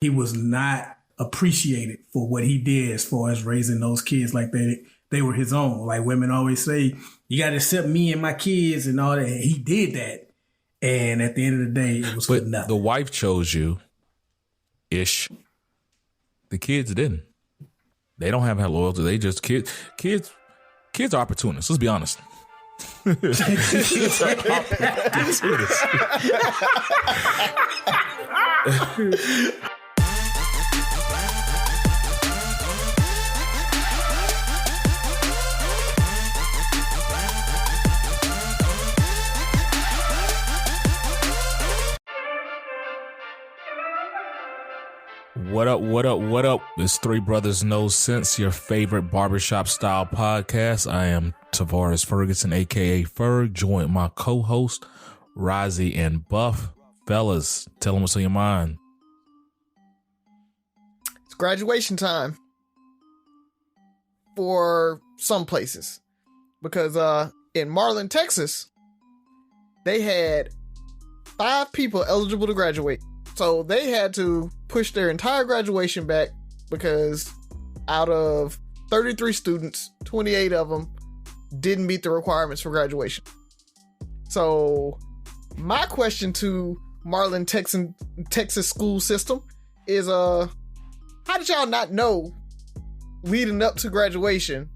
he was not appreciated for what he did as far as raising those kids like they were his own. Like women always say, you got to accept me and my kids and all that. And he did that. And at the end of the day, it was for nothing. The wife chose you, ish. The kids didn't. They don't have that loyalty. They just kids are opportunists. Let's be honest. Kids are opportunists. What up? It's Three Brothers No Sense, your favorite barbershop style podcast. I am Tavares Ferguson, aka Ferg, joined my co-host Razi and Buff. Fellas, tell them what's on your mind. It's graduation time for some places because in Marlin, Texas, they had 5 people eligible to graduate. So they had to push their entire graduation back because out of 33 students, 28 of them didn't meet the requirements for graduation. So my question to Marlin, Texas school system is, how did y'all not know leading up to graduation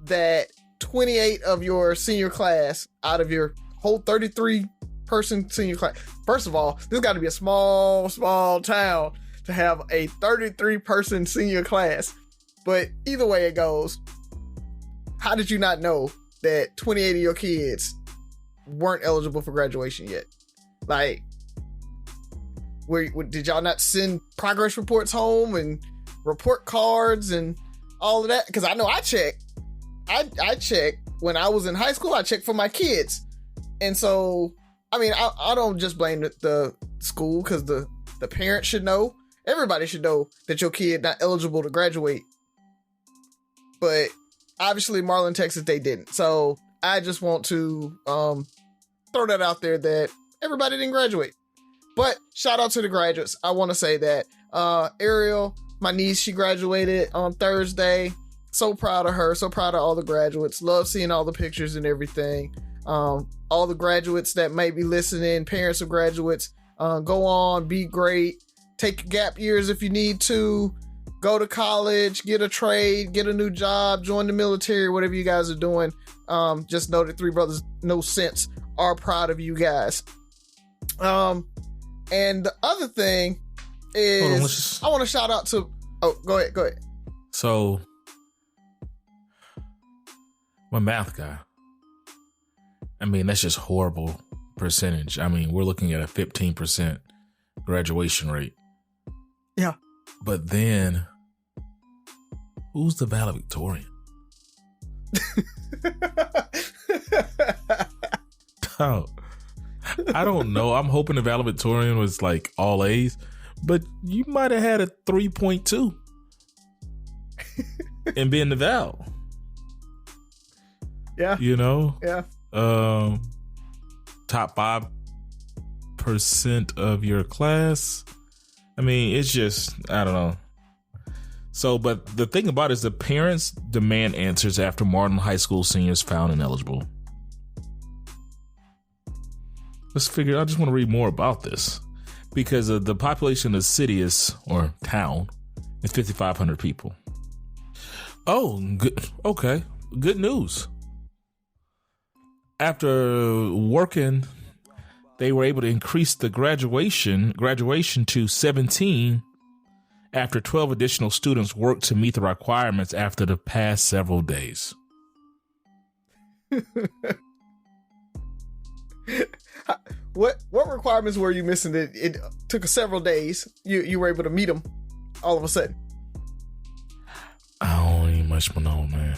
that 28 of your senior class out of your whole 33 person senior class? First of all, this got to be a small town to have a 33 person senior class. But either way it goes, how did you not know that 28 of your kids weren't eligible for graduation yet? Like, did y'all not send progress reports home and report cards and all of that? Because I know I checked. I checked when I was in high school. I checked for my kids. And so, I mean, I don't just blame the school, because the parents should know. Everybody should know that your kid not eligible to graduate. But obviously, Marlin, Texas, they didn't. So I just want to throw that out there that everybody didn't graduate. But shout out to the graduates. I want to say that Ariel, my niece, she graduated on Thursday. So proud of her. So proud of all the graduates. Love seeing all the pictures and everything. All the graduates that may be listening, parents of graduates, go on, be great. Take gap years if you need to. Go to college, get a trade, get a new job, join the military, whatever you guys are doing. Just know that Three Brothers No Sense are proud of you guys. And the other thing is, I want to shout out to... Oh, go ahead. So, my math guy. I mean, that's just horrible percentage. I mean, we're looking at a 15% graduation rate. Yeah. But then, who's the valedictorian? Oh, I don't know. I'm hoping the valedictorian was like all A's, but you might have had a 3.2 and being the val. Yeah. You know? Yeah. Top 5% of your class. I mean, it's just, I don't know. So, but the thing about it is the parents demand answers after Martin High School seniors found ineligible. Let's figure, I just want to read more about this because the population of the city or town is 5,500 people. Oh, good. Okay. Good news. After working, they were able to increase the graduation to 17 after 12 additional students worked to meet the requirements after the past several days. What requirements were you missing that it took several days? You were able to meet them all of a sudden. I don't even much know, man.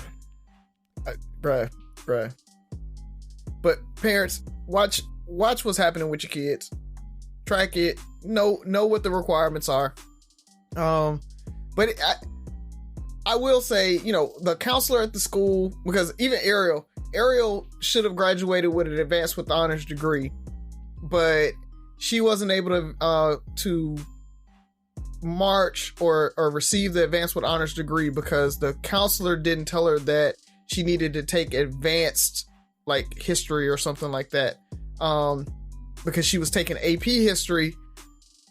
Bruh. But parents, watch what's happening with your kids. Track it. Know what the requirements are. But I will say, the counselor at the school, because even Ariel should have graduated with an advanced with honors degree, but she wasn't able to March or receive the advanced with honors degree because the counselor didn't tell her that she needed to take advanced like history or something like that. Because she was taking AP history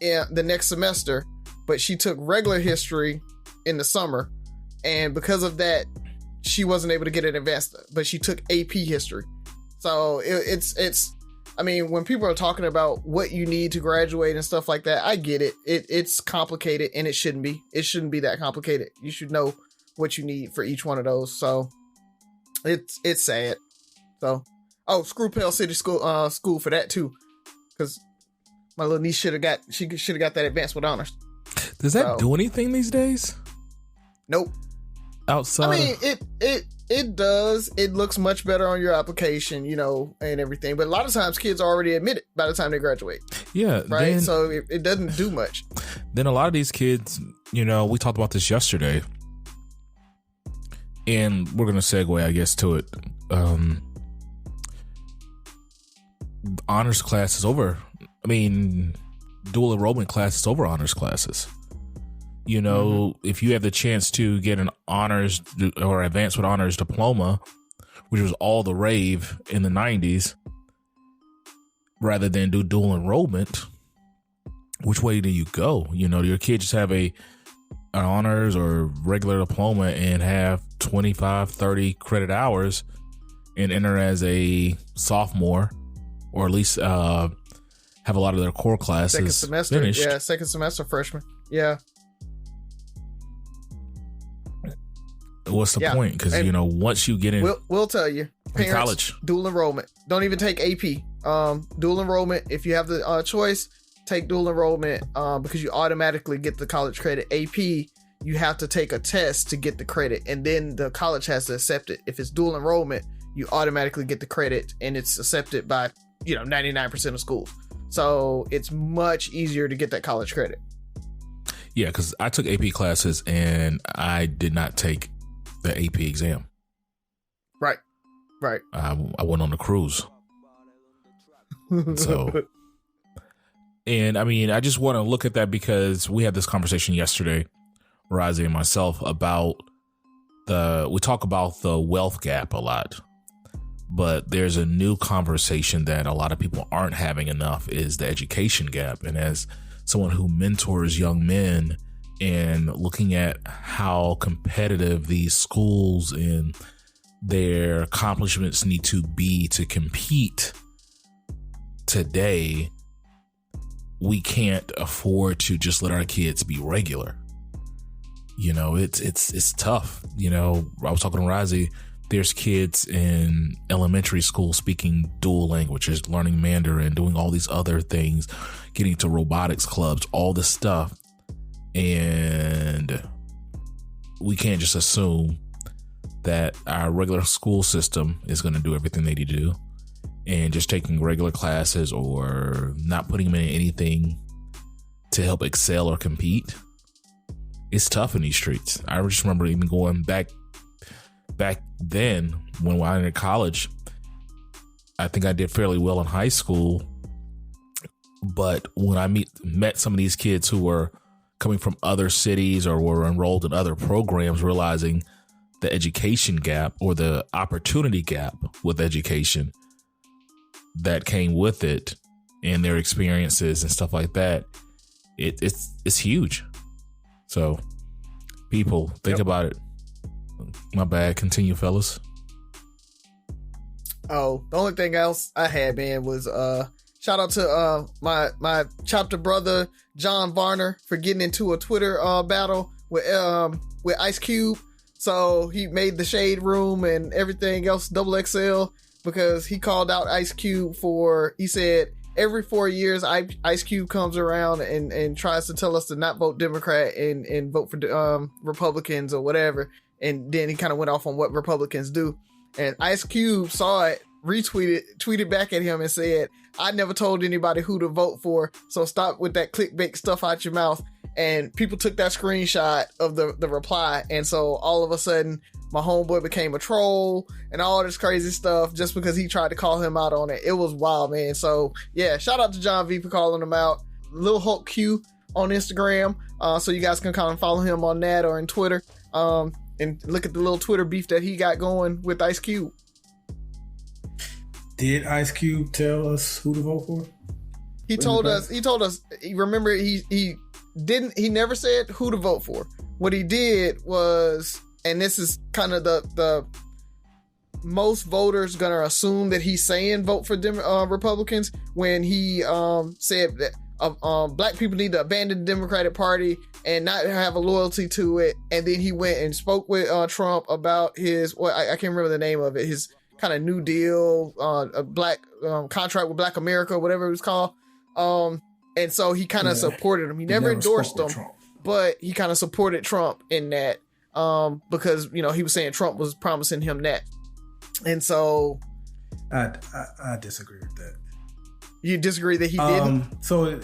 in the next semester, but she took regular history in the summer. And because of that, she wasn't able to get an advanced, but she took AP history. So it's, I mean, when people are talking about what you need to graduate and stuff like that, I get it. It's complicated and it shouldn't be. It shouldn't be that complicated. You should know what you need for each one of those. So it's sad. So, screw Pell City school for that too. Cause my little niece should have got that advanced with honors. Does that do anything these days? Nope. Outside, I mean, it does. It looks much better on your application, you know, and everything. But a lot of times, kids are already admitted by the time they graduate. Yeah, right. So it doesn't do much. Then a lot of these kids, you know, we talked about this yesterday, and we're gonna segue, I guess, to it. Honors class is over. I mean, dual enrollment class is over. Honors classes. You know, if you have the chance to get an honors or advanced with honors diploma, which was all the rave in the 90s, rather than do dual enrollment, which way do you go? You know, your kid just have an honors or regular diploma and have 25, 30 credit hours and enter as a sophomore, or at least have a lot of their core classes second semester finished. Yeah, second semester freshman. Yeah. What's the point? Because, you know, once you get in, we'll tell you, parents, college, dual enrollment. Don't even take AP. Dual enrollment. If you have the choice, take dual enrollment because you automatically get the college credit. AP, you have to take a test to get the credit, and then the college has to accept it. If it's dual enrollment, you automatically get the credit, and it's accepted by 99% of schools. So it's much easier to get that college credit. Yeah, because I took AP classes and I did not take the AP exam. Right. I went on a cruise. So, and I mean, I just want to look at that because we had this conversation yesterday, Razi and myself, about we talk about the wealth gap a lot, but there's a new conversation that a lot of people aren't having enough, is the education gap. And as someone who mentors young men and looking at how competitive these schools and their accomplishments need to be to compete today, we can't afford to just let our kids be regular. You know, it's tough. You know, I was talking to Razi. There's kids in elementary school speaking dual languages, learning Mandarin, doing all these other things, getting to robotics clubs, all this stuff. And we can't just assume that our regular school system is going to do everything they need to do, and just taking regular classes or not putting them in anything to help excel or compete. It's tough in these streets. I just remember even going back then when I was in college. I think I did fairly well in high school, but when I met some of these kids who were coming from other cities or were enrolled in other programs, realizing the education gap or the opportunity gap with education that came with it and their experiences and stuff like that, it's huge. So people think about it. My bad. Continue, fellas. Oh, the only thing else I had, man, was shout out to my chapter brother John Varner for getting into a Twitter battle with Ice Cube. So he made the shade room and everything else XXL because he called out Ice Cube he said every 4 years Ice Cube comes around and tries to tell us to not vote Democrat and vote for Republicans or whatever. And then he kind of went off on what Republicans do. And Ice Cube saw it, tweeted back at him and said, "I never told anybody who to vote for, so stop with that clickbait stuff out your mouth." And people took that screenshot of the reply. And so all of a sudden, my homeboy became a troll and all this crazy stuff just because he tried to call him out on it. It was wild, man. So yeah, shout out to John V for calling him out. Lil Hulk Q on Instagram. So you guys can kind of follow him on that or in Twitter. And look at the little Twitter beef that he got going with Ice Cube. Did Ice Cube tell us who to vote for? He told us. Remember, he never said who to vote for. What he did was, and this is kind of the most voters gonna assume that he's saying vote for Republicans when he said that black people need to abandon the Democratic Party and not have a loyalty to it. And then he went and spoke with Trump about his, I can't remember the name of it, his kind of New Deal, a black contract with Black America, whatever it was called. And so he kind of supported him. He never endorsed him, but he kind of supported Trump in that because, you know, he was saying Trump was promising him that. And so I disagree with that. You disagree that he didn't? So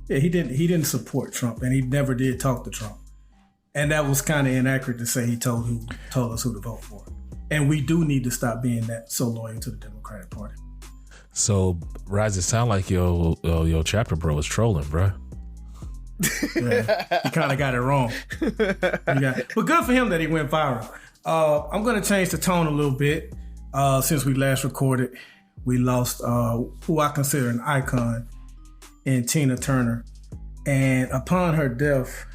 yeah, he didn't support Trump, and he never did talk to Trump. And that was kind of inaccurate to say he told us who to vote for. And we do need to stop being that so loyal to the Democratic Party. So, Razi, it sound like your chapter bro was trolling, bro. Yeah, he kind of got it wrong. But good for him that he went viral. I'm going to change the tone a little bit. Since we last recorded, we lost who I consider an icon in Tina Turner. And upon her death,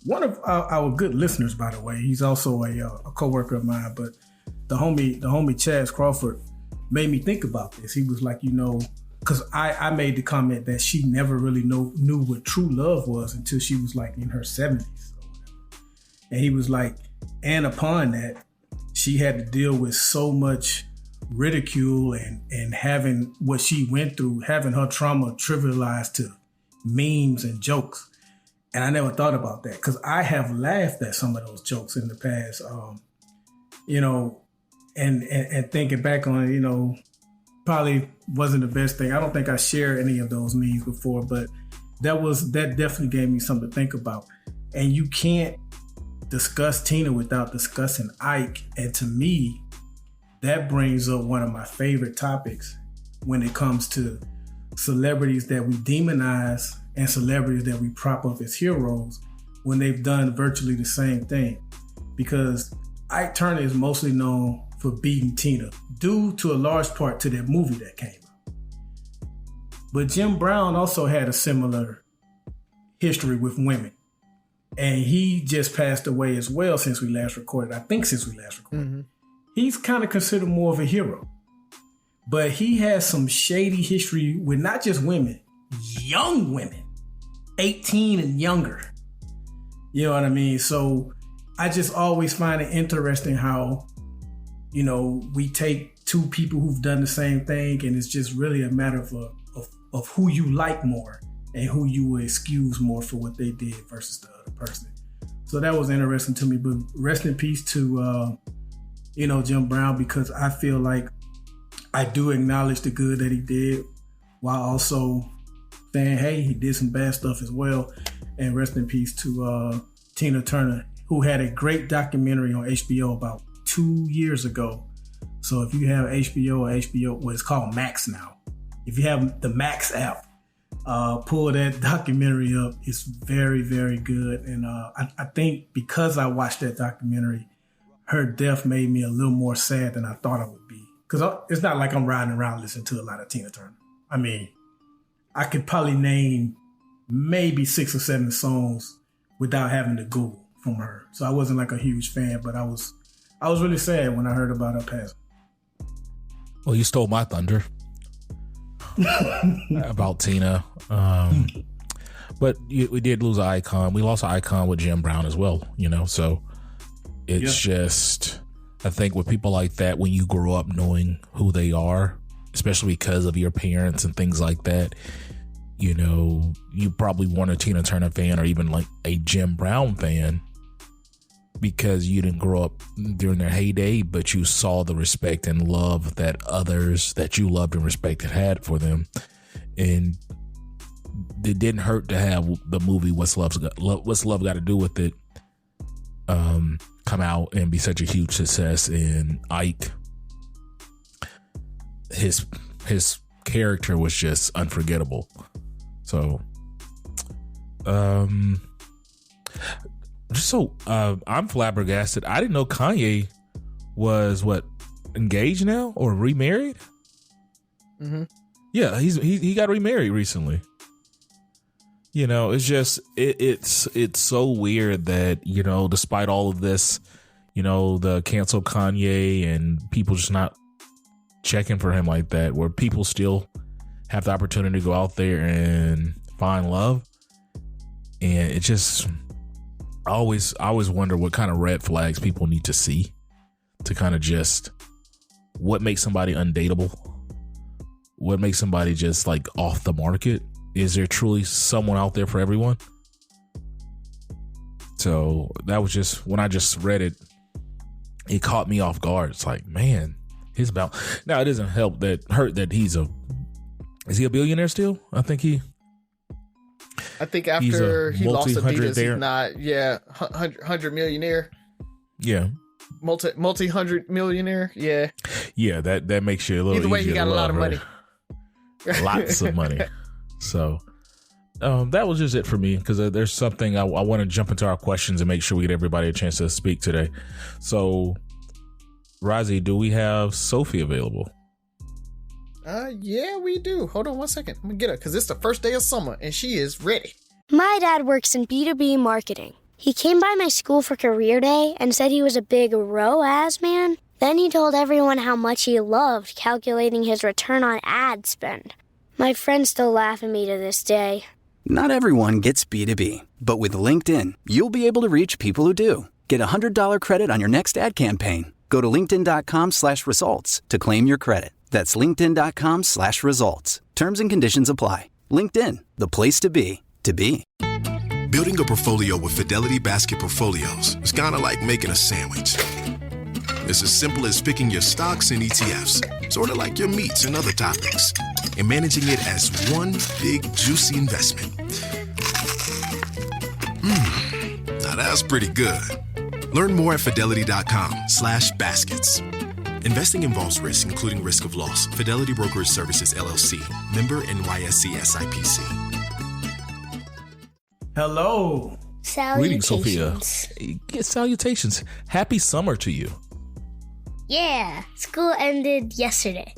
one of our good listeners, by the way, he's also a co-worker of mine, but the homie Chaz Crawford made me think about this. He was like, you know, because I made the comment that she never really knew what true love was until she was like in her 70s or whatever. And he was like, and upon that, she had to deal with so much ridicule and having what she went through, having her trauma trivialized to memes and jokes. And I never thought about that because I have laughed at some of those jokes in the past, you know, and thinking back on it, you know, probably wasn't the best thing. I don't think I shared any of those memes before, but that definitely gave me something to think about. And you can't discuss Tina without discussing Ike. And to me, that brings up one of my favorite topics when it comes to celebrities that we demonize and celebrities that we prop up as heroes when they've done virtually the same thing. Because Ike Turner is mostly known for beating Tina, due to a large part to that movie that came out. But Jim Brown also had a similar history with women. And he just passed away as well since we last recorded. Mm-hmm. He's kind of considered more of a hero. But he has some shady history with not just women, young women, 18 and younger. You know what I mean? So I just always find it interesting how, you know, we take two people who've done the same thing and it's just really a matter of who you like more and who you will excuse more for what they did versus the other person. So that was interesting to me. But rest in peace to, you know, Jim Brown, because I feel like I do acknowledge the good that he did while also saying, hey, he did some bad stuff as well. And rest in peace to Tina Turner, who had a great documentary on HBO about 2 years ago. So if you have HBO, well, it's called Max now. If you have the Max app, pull that documentary up. It's very, very good. And I think because I watched that documentary, her death made me a little more sad than I thought I would be. Because it's not like I'm riding around listening to a lot of Tina Turner. I mean, I could probably name maybe 6 or 7 songs without having to Google from her. So I wasn't like a huge fan, but I was really sad when I heard about her passing. Well, you stole my thunder about Tina. But we did lose an icon. We lost an icon with Jim Brown as well, you know? So it's just, I think with people like that, when you grow up knowing who they are, especially because of your parents and things like that, you know, you probably weren't a Tina Turner fan or even like a Jim Brown fan because you didn't grow up during their heyday, but you saw the respect and love that others that you loved and respected had for them. And it didn't hurt to have the movie What's Love Got to Do with It come out and be such a huge success. And Ike, his character was just unforgettable. So I'm flabbergasted. I didn't know Kanye was engaged now or remarried. Mm-hmm. Yeah, he got remarried recently. You know, it's just it's so weird that, you know, despite all of this, you know, the cancel Kanye and people just not checking for him like that, where people still have the opportunity to go out there and find love. And it just I always wonder what kind of red flags people need to see to kind of just what makes somebody undateable, what makes somebody just like off the market. Is there truly someone out there for everyone? So that was just, when I just read it, it caught me off guard. It's like, man, his about now. It doesn't hurt that is he a billionaire still? I think after he lost Adidas, there. he's not. Yeah, 100 millionaire. Yeah, multi-hundred millionaire. Yeah, yeah. That makes you a little. Either way, he got a lot of money. Lots of money. So that was just it for me, because there's something I want to jump into our questions and make sure we get everybody a chance to speak today. So, Razi, do we have Sophie available? Yeah, we do. Hold on one second. I'm gonna get her because it's the first day of summer and she is ready. My dad works in B2B marketing. He came by my school for career day and said he was a big ROAS man. Then he told everyone how much he loved calculating his return on ad spend. My friends still laugh at me to this day. Not everyone gets B2B, but with LinkedIn, you'll be able to reach people who do. Get $100 credit on your next ad campaign. Go to linkedin.com/results to claim your credit. That's linkedin.com/results. Terms and conditions apply. LinkedIn, the place to be, to be. Building a portfolio with Fidelity Basket Portfolios is kind of like making a sandwich. It's as simple as picking your stocks and ETFs, sort of like your meats and other toppings, and managing it as one big, juicy investment. Now that's pretty good. Learn more at fidelity.com/baskets. Investing involves risk, including risk of loss. Fidelity Brokerage Services, LLC. Member NYSE SIPC. Hello. Greetings, Salutations. Sophia. Get salutations. Happy summer to you. Yeah, school ended yesterday.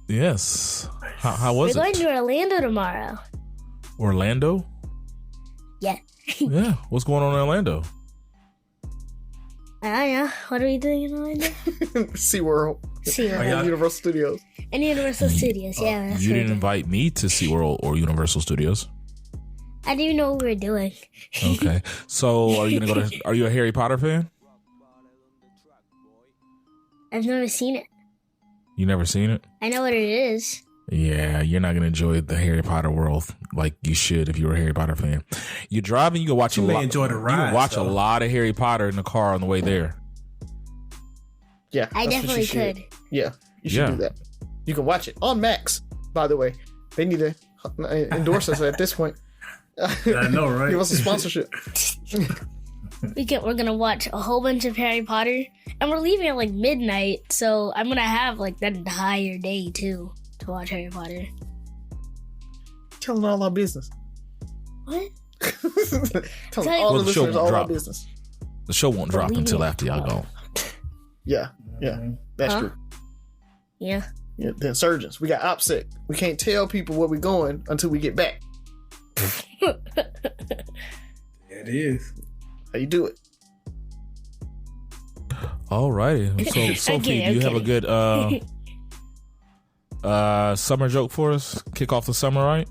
Yes. How was We're it? going to Orlando tomorrow. Orlando? Yeah. Yeah. What's going on in Orlando? I don't know. What are we doing in Orlando? SeaWorld. SeaWorld. Universal Studios. And Universal Studios, yeah. That's You what didn't we're invite me to SeaWorld or Universal Studios. doing. I didn't even know what we were doing. Okay. So are you gonna are you a Harry Potter fan? I've never seen it. You never seen it? I know what it is. Yeah, you're not gonna enjoy the Harry Potter world like you should if you're a Harry Potter fan. You're driving, you can watch You a may lot. enjoy the You ride, can watch a though. lot of Harry Potter in the car on the way there. Yeah, I that's what definitely you should. could. Yeah, you should Yeah. do that. You can watch it on Max, by the way. They need to endorse us at this point. I know, right? Give us a sponsorship. We're gonna watch a whole bunch of Harry Potter, and we're leaving at like midnight, so I'm gonna have like that entire day too to watch Harry Potter. Telling all our business. What? Telling Well, all the the show listeners all our dropped. business. The show won't drop Believe until it. after y'all go. Yeah, that's Huh? true. Yeah. Yeah, the insurgents. We got OPSEC. We can't tell people where we're going until we get back. It is. How you do it? All righty. So Sophie, do you have a good summer joke for us? Kick off the summer, right?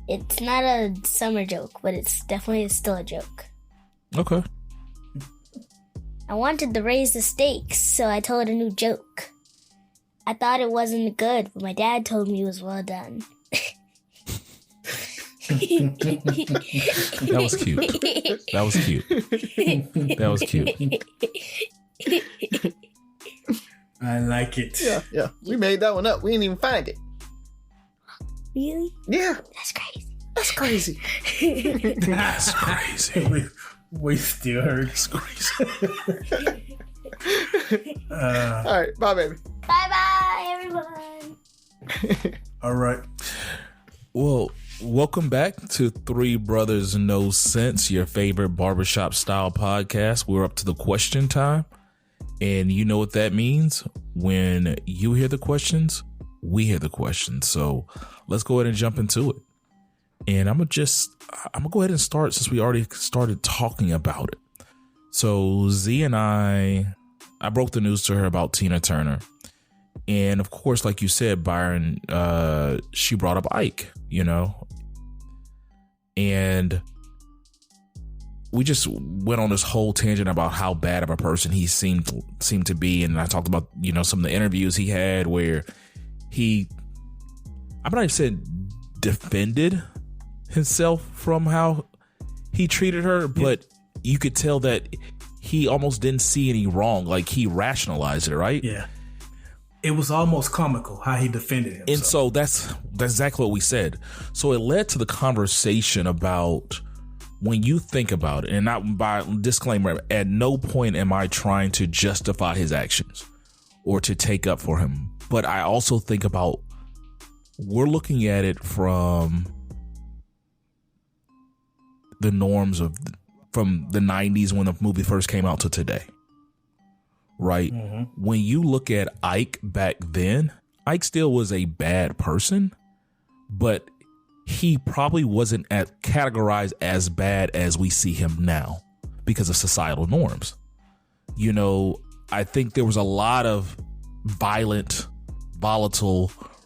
It's not a summer joke, but it's definitely still a joke. Okay. I wanted to raise the stakes, so I told a new joke. I thought it wasn't good, but my dad told me it was well done. That was cute. That was cute. That was cute. I like it. Yeah. We made that one up. We didn't even find it. Really? Yeah, That's crazy. that's crazy. That's crazy. We still heard. That's crazy. All right, bye, baby. Bye-bye, everyone. All right. Well, Welcome back to Three Brothers No Sense, your favorite barbershop style podcast. We're up to the question time. And you know what that means? When you hear the questions, we hear the questions. So let's go ahead and jump into it. And I'm gonna go ahead and start since we already started talking about it. So Z and I broke the news to her about Tina Turner. And of course, like you said, Byron, she brought up Ike, you know, and we just went on this whole tangent about how bad of a person he seemed to be. And I talked about, you know, some of the interviews he had where I'm not even saying defended himself from how he treated her, but you could tell that he almost didn't see any wrong. Like, he rationalized it, right? Yeah. It was almost comical how he defended himself. And so that's exactly what we said. So it led to the conversation about, when you think about it, and not by disclaimer, at no point am I trying to justify his actions or to take up for him. But I also think about, we're looking at it from the norms from the 90s when the movie first came out to today. Right? Mm-hmm. When you look at Ike back then, Ike still was a bad person, but he probably wasn't categorized as bad as we see him now because of societal norms. You know, I think there was a lot of volatile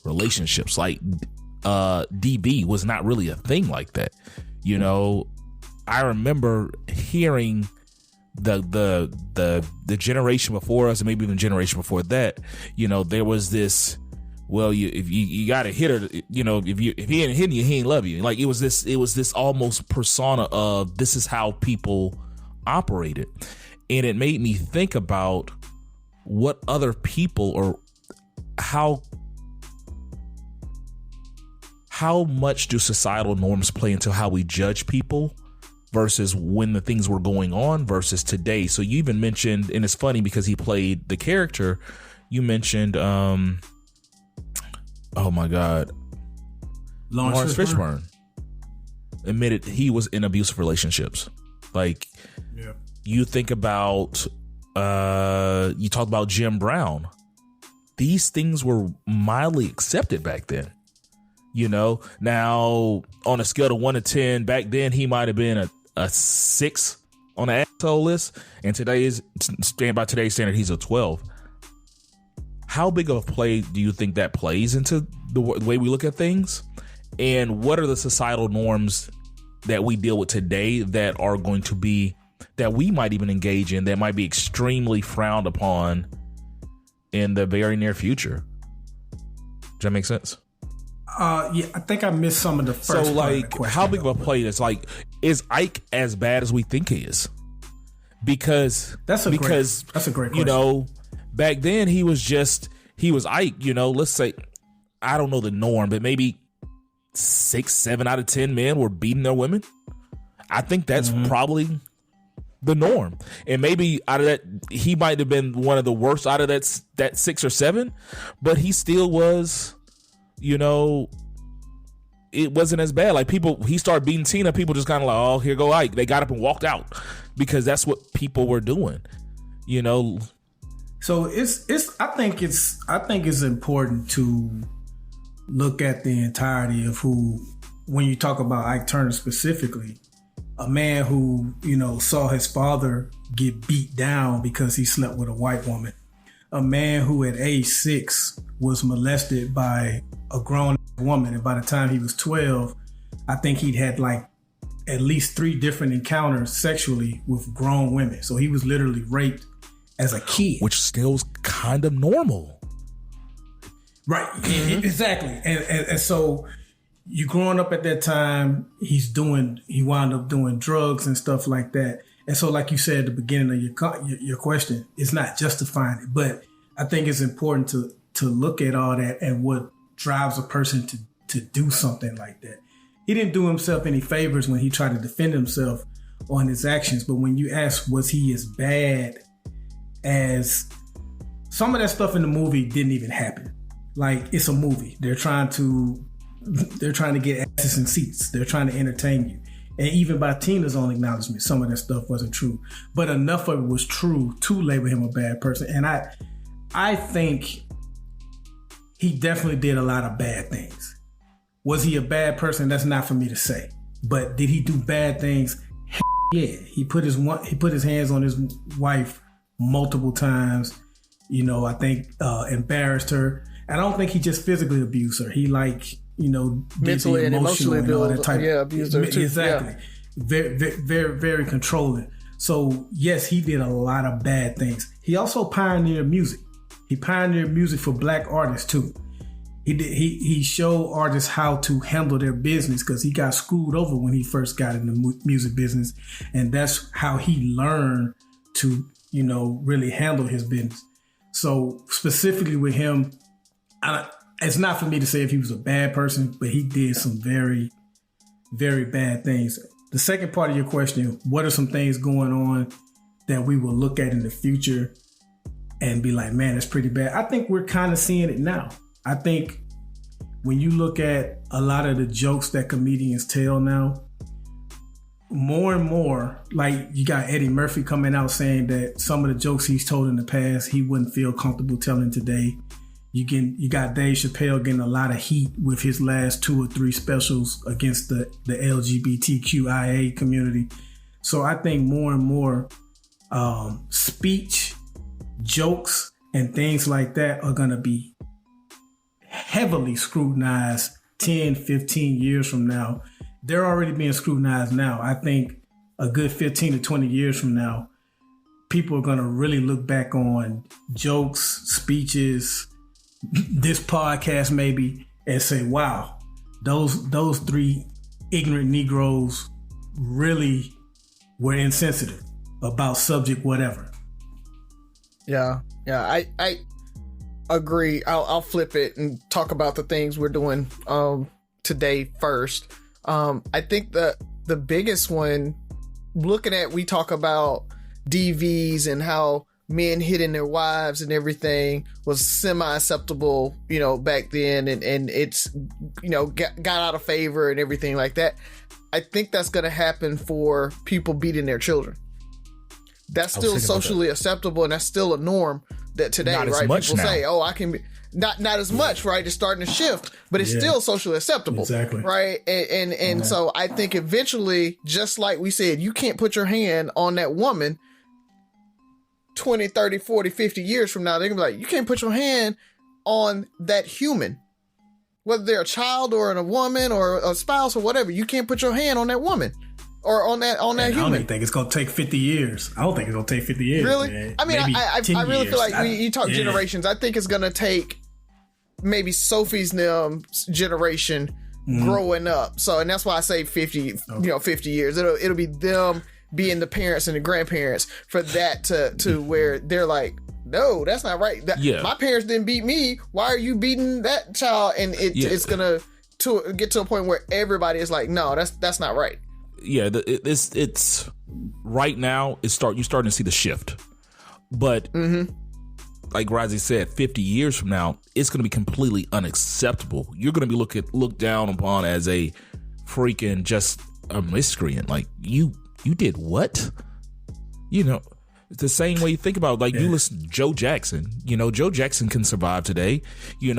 relationships. Like DB was not really a thing like that. You know, I remember hearing the generation before us, and maybe even the generation before that, you know, there was this, well, if you gotta hit her, you know, if he ain't hitting you, he ain't love you. Like, it was this almost persona of, this is how people operated. And it made me think about what other people, or how much do societal norms play into how we judge people versus when the things were going on versus today. So you even mentioned, and it's funny because he played the character, you mentioned, oh my God, Lawrence Fishburne admitted he was in abusive relationships. Like, yeah. You think about, you talked about Jim Brown. These things were mildly accepted back then. You know, now on a scale of 1 to 10, back then he might have been a 6 on the asshole list, and by today's standard, he's a 12. How big of a play do you think that plays into the way we look at things? And what are the societal norms that we deal with today that are going to be, that we might even engage in, that might be extremely frowned upon in the very near future? Does that make sense? Yeah, I think I missed some of the first. So, like, how big of a play is, like, is Ike as bad as we think he is? Because that's a great question. You know, back then he was Ike. You know, let's say, I don't know the norm, but maybe 6, 7 out of 10 men were beating their women. I think that's probably the norm, and maybe out of that, he might have been one of the worst out of that 6 or 7, but he still was. You know, it wasn't as bad. Like, he started beating Tina, people just kind of like, oh, here go Ike. They got up and walked out because that's what people were doing, you know. So I think it's important to look at the entirety of when you talk about Ike Turner specifically, a man who, you know, saw his father get beat down because he slept with a white woman, a man who at age 6 was molested by a grown woman, and by the time he was 12, I think he'd had like at least 3 different encounters sexually with grown women. So he was literally raped as a kid, which still is kind of normal, right? Exactly. And so you growing up at that time, he wound up doing drugs and stuff like that. And so, like you said at the beginning of your question, it's not justifying it, but I think it's important to look at all that and what drives a person to do something like that. He didn't do himself any favors when he tried to defend himself on his actions. But when you ask, was he as bad as some of that stuff in the movie didn't even happen? Like, it's a movie. They're trying to they're trying to get asses and seats. They're trying to entertain you. And even by Tina's own acknowledgement, some of that stuff wasn't true. But enough of it was true to label him a bad person. And I think he definitely did a lot of bad things. Was he a bad person? That's not for me to say. But did he do bad things? Yeah. He put his hands on his wife multiple times. You know, I think embarrassed her. I don't think he just physically abused her. He mentally and emotionally abused her too. Exactly. Yeah. Very, very, very controlling. So yes, he did a lot of bad things. He also pioneered music. He pioneered music for Black artists too. He showed artists how to handle their business because he got screwed over when he first got in the music business, and that's how he learned to really handle his business. So specifically with him, it's not for me to say if he was a bad person, but he did some very, very bad things. The second part of your question, what are some things going on that we will look at in the future and be like, man, it's pretty bad? I think we're kind of seeing it now. I think when you look at a lot of the jokes that comedians tell now, more and more, like you got Eddie Murphy coming out saying that some of the jokes he's told in the past, he wouldn't feel comfortable telling today. You got Dave Chappelle getting a lot of heat with his last 2 or 3 specials against the LGBTQIA community. So I think more and more speech, jokes, and things like that are going to be heavily scrutinized 10, 15 years from now. They're already being scrutinized now. I think a good 15 to 20 years from now, people are going to really look back on jokes, speeches, this podcast maybe, and say, wow, those 3 ignorant Negroes really were insensitive about subject whatever. Yeah, I agree. I'll flip it and talk about the things we're doing today first. I think the biggest one, we talk about DVs and how men hitting their wives and everything was semi-acceptable, back then, and it's, got out of favor and everything like that. I think that's going to happen for people beating their children. That's still socially acceptable, and that's still a norm that today, right? People say, "Oh, I can be." Not as much, right? It's starting to shift, but it's still socially acceptable. Exactly. Right. And so I think eventually, just like we said, you can't put your hand on that woman 20, 30, 40, 50 years from now. They're gonna be like, you can't put your hand on that human, whether they're a child or a woman or a spouse or whatever. You can't put your hand on that woman or on that human. I don't even think it's gonna take 50 years. I don't think it's gonna take 50 years. Really? Man. I mean, I really feel like you talk generations. I think it's gonna take maybe Sophie's generation growing up. So, and that's why I say 50, 50 years. It'll be them being the parents and the grandparents for that to where they're like, no, that's not right. My parents didn't beat me. Why are you beating that child? And it's gonna get to a point where everybody is like, no, that's not right. Yeah, it's right now. You're starting to see the shift, but like Razi said, 50 years from now, it's going to be completely unacceptable. You're going to be looked down upon as a freaking just a miscreant. Like you did what? It's the same way you think about, like, you listen to Joe Jackson. Joe Jackson can survive today. We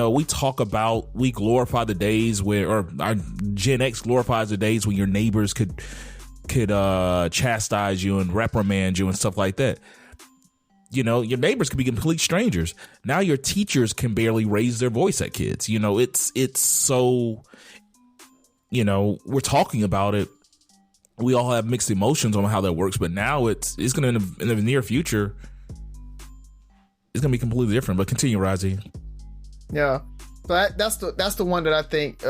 glorify the days or our Gen X glorifies the days when your neighbors could chastise you and reprimand you and stuff like that. Your neighbors could be complete strangers. Now your teachers can barely raise their voice at kids. It's so, we're talking about it. We all have mixed emotions on how that works, but now it's going to, in the near future, it's going to be completely different. But continue, Razi. Yeah. So that's the one that I think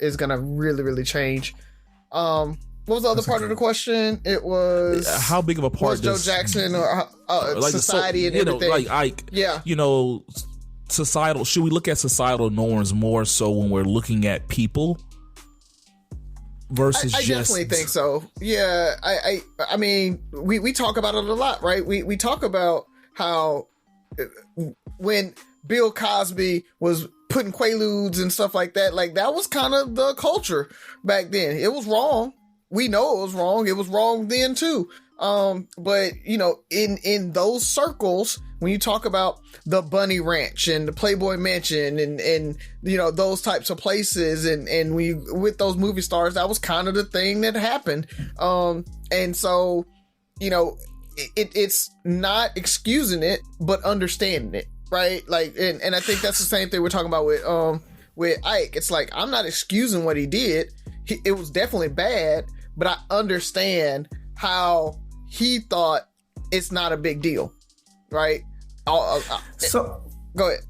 is going to really, really change. What was the other part of the question? It was how big of a part was Joe Jackson or like society and everything. Like Ike. Yeah. Societal. Should we look at societal norms more so when we're looking at people versus? I definitely think so. Yeah. I mean, we talk about it a lot, right? We talk about how when Bill Cosby was putting quaaludes and stuff like that. Like, that was kind of the culture back then. It was wrong. We know it was wrong. It was wrong then too. But you know, in those circles, when you talk about the Bunny Ranch and the Playboy Mansion and you know, those types of places and we with those movie stars, that was kind of the thing that happened. And so, you know, it's not excusing it, but understanding it, right? Like, and I think that's the same thing we're talking about with Ike. It's like, I'm not excusing what he did. It was definitely bad, but I understand how he thought it's not a big deal, right? So go ahead.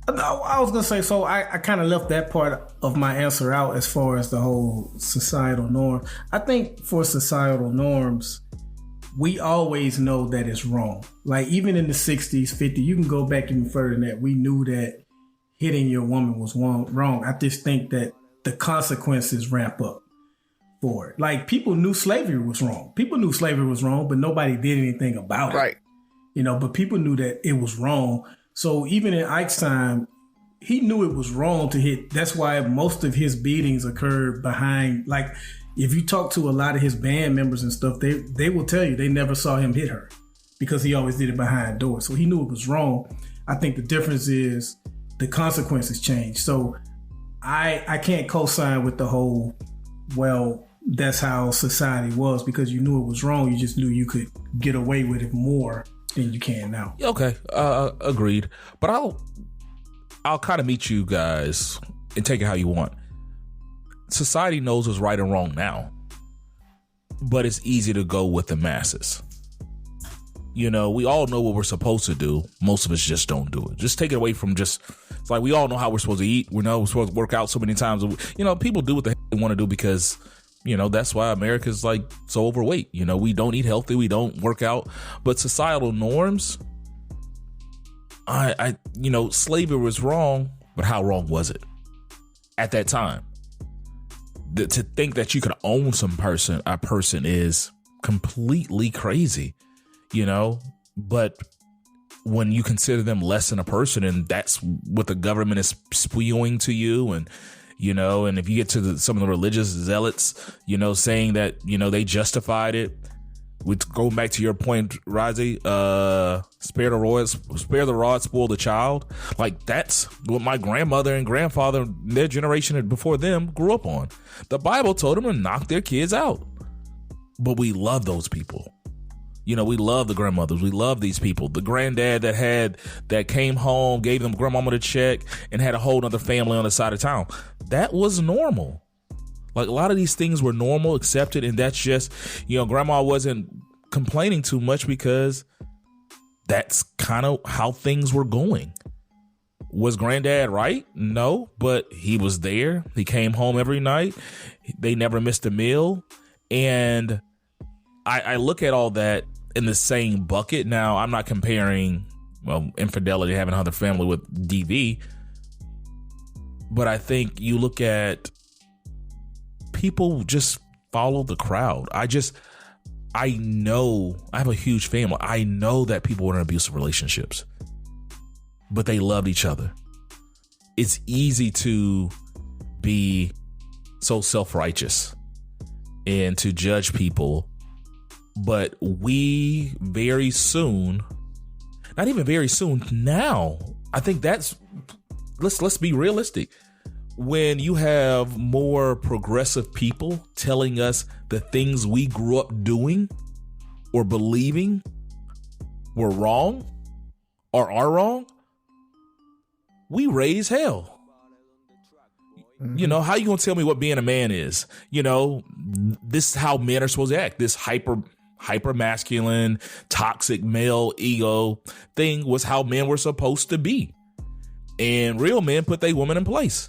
I was gonna say, so I kind of left that part of my answer out as far as the whole societal norm. I think for societal norms, we always know that it's wrong. Like, even in the 60s, 50s, you can go back even further than that. We knew that hitting your woman was wrong. I just think that the consequences ramp up for it. Like, people knew slavery was wrong. People knew slavery was wrong, but nobody did anything about it. Right. You know, but people knew that it was wrong. So even in Ike's time, he knew it was wrong to hit. That's why most of his beatings occurred behind, like, if you talk to a lot of his band members and stuff, they will tell you they never saw him hit her because he always did it behind doors. So he knew it was wrong. I think the difference is the consequences change. So I can't co-sign with the whole, well, that's how society was, because you knew it was wrong. You just knew you could get away with it more than you can now. Okay, agreed. But I'll kind of meet you guys and take it how you want. Society knows what's right and wrong now, but it's easy to go with the masses. You know, we all know what we're supposed to do. Most of us just don't do it. Just take it away from just, it's like we all know how we're supposed to eat. We know we're supposed to work out so many times. You know, people do what the heck they want to do because, you know, that's why America's like so overweight. You know, we don't eat healthy. We don't work out. But societal norms, you know, slavery was wrong, but how wrong was it at that time? To think that you could own a person is completely crazy, you know, but when you consider them less than a person, and that's what the government is spewing to you, and, you know, and if you get to some of the religious zealots, you know, saying that, you know, they justified it, with going back to your point, Razi, spare the rod, spoil the child. Like, that's what my grandmother and grandfather, their generation before them, grew up on. The Bible told them to knock their kids out. But we love those people. You know, we love the grandmothers. We love these people. The granddad that came home, gave them grandmama the check, and had a whole other family on the side of town. That was normal. Like, a lot of these things were normal, accepted, and that's just, you know, grandma wasn't complaining too much because that's kind of how things were going. Was granddad right? No, but he was there. He came home every night. They never missed a meal. And I look at all that in the same bucket. Now, I'm not comparing, well, infidelity, having another family with DV, but I think you look at people just follow the crowd. I know, I have a huge family. I know that people were in abusive relationships, but they loved each other. It's easy to be so self-righteous and to judge people, but we very soon, not even very soon, now, I think that's, let's be realistic. When you have more progressive people telling us the things we grew up doing or believing were wrong or are wrong, we raise hell. Mm-hmm. You know, how you gonna tell me what being a man is? You know, this is how men are supposed to act. This hyper masculine, toxic male ego thing was how men were supposed to be. And real men put their woman in place.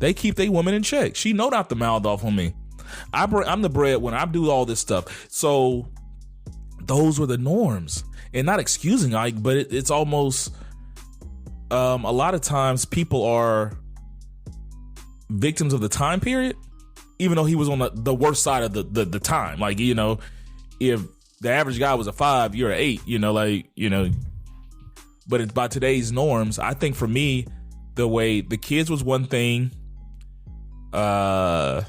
They keep their woman in check. She know not to mouth off on me. I'm the breadwinner. I do all this stuff. So those were the norms. And not excusing Ike, but it's almost a lot of times people are victims of the time period, even though he was on the worst side of the time. Like, you know, if the average guy was a 5, you're an 8, you know, like, you know, But it's by today's norms. I think for me, the way the kids was one thing. I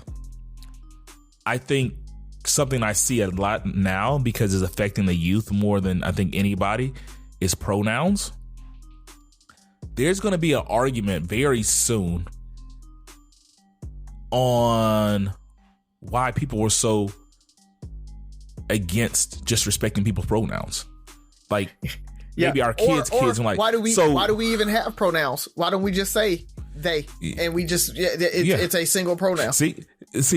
think something I see a lot now because it's affecting the youth more than I think anybody is pronouns. There's going to be an argument very soon on why people were so against just respecting people's pronouns. Like maybe our kids are like, why do we even have pronouns? Why don't we just say they and we just it's a single pronoun? See,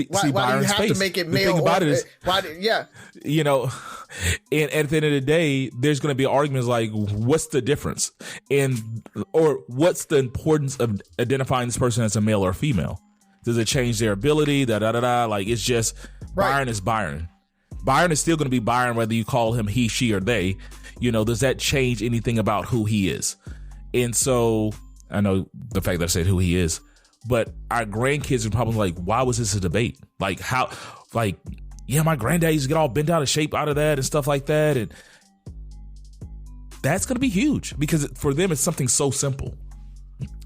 why do you have face. to make it The male? thing about it is, you know, and at the end of the day, there's going to be arguments like, what's the difference, or what's the importance of identifying this person as a male or female? Does it change their ability? Like, it's just Byron is Byron. Byron is still going to be Byron, whether you call him he, she, or they. Does that change anything about who he is? And so I know the fact that I said who he is, but our grandkids are probably like, why was this a debate? Like, how, like, yeah, my granddad used to get all bent out of shape out of that and stuff like that. And that's going to be huge because for them, it's something so simple.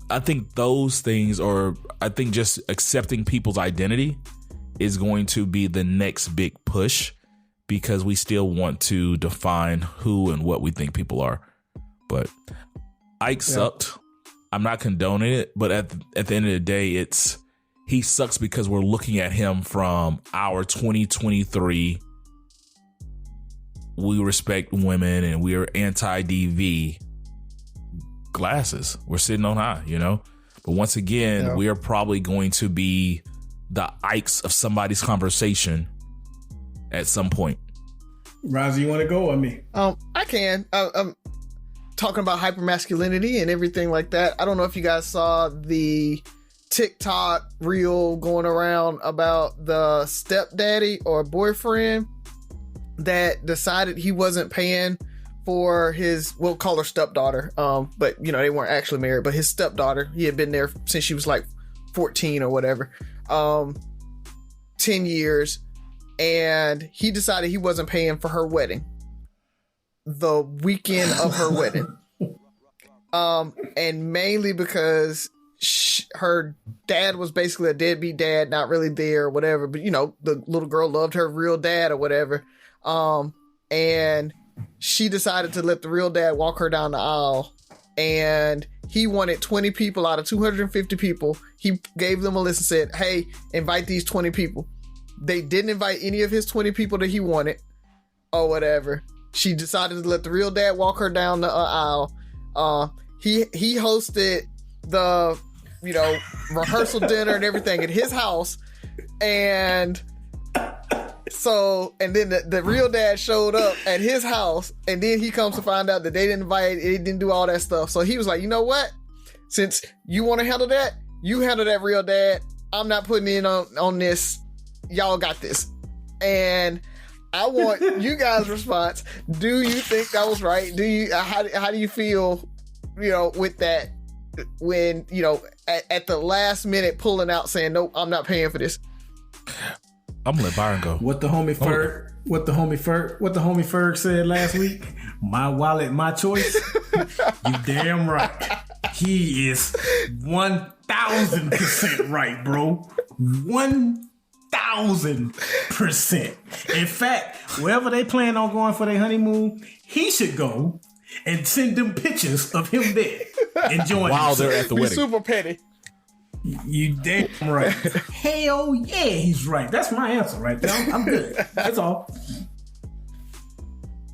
I think those things, or I think just accepting people's identity is going to be the next big push because we still want to define who and what we think people are. But Ike sucked. I'm not condoning it, but at the end of the day, he sucks because we're looking at him from our 2023. We respect women and we're anti-DV glasses. We're sitting on high, But once again, we are probably going to be the Ikes of somebody's conversation at some point. Razi, you want to go or me? I can. I'm talking about hypermasculinity and everything like that. I don't know if you guys saw the TikTok reel going around about the stepdaddy or boyfriend that decided he wasn't paying for his, we'll call her stepdaughter, but they weren't actually married, but his stepdaughter, he had been there since she was like 14 or whatever, 10 years, and he decided he wasn't paying for her wedding, the weekend of her wedding, and mainly because her dad was basically a deadbeat dad, not really there or whatever, but the little girl loved her real dad or whatever, and she decided to let the real dad walk her down the aisle, and he wanted 20 people out of 250 people. He gave them a list and said, hey, invite these 20 people. They didn't invite any of his 20 people that he wanted or whatever. She decided to let the real dad walk her down the aisle. He hosted the, rehearsal dinner and everything at his house. And then the real dad showed up at his house, and then he comes to find out that they didn't invite, he didn't do all that stuff. So he was like, you know what? Since you want to handle that, you handle that, real dad. I'm not putting in on this. Y'all got this. And I want you guys' response. Do you think that was right? Do you, how do you feel, with that when, at the last minute pulling out saying, nope, I'm not paying for this? I'm gonna let Byron go. What the homie Ferg said last week? My wallet, my choice. You damn right. He is 1,000% right, bro. 1,000%. In fact, wherever they plan on going for their honeymoon, he should go and send them pictures of him there enjoying while they're at the wedding. Super petty. You damn right. Hell yeah, he's right. That's my answer right there. I'm good. That's all.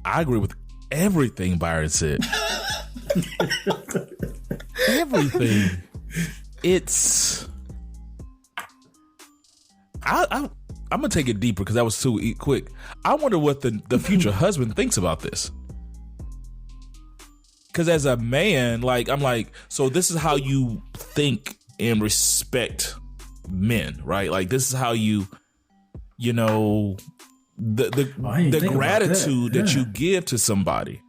I agree with everything Byron said. Everything. It's... I'm gonna take it deeper because that was too quick. I wonder what the future husband thinks about this. Because as a man, I'm like, so this is how you think and respect men, right? Like, this is how the gratitude that you give to somebody.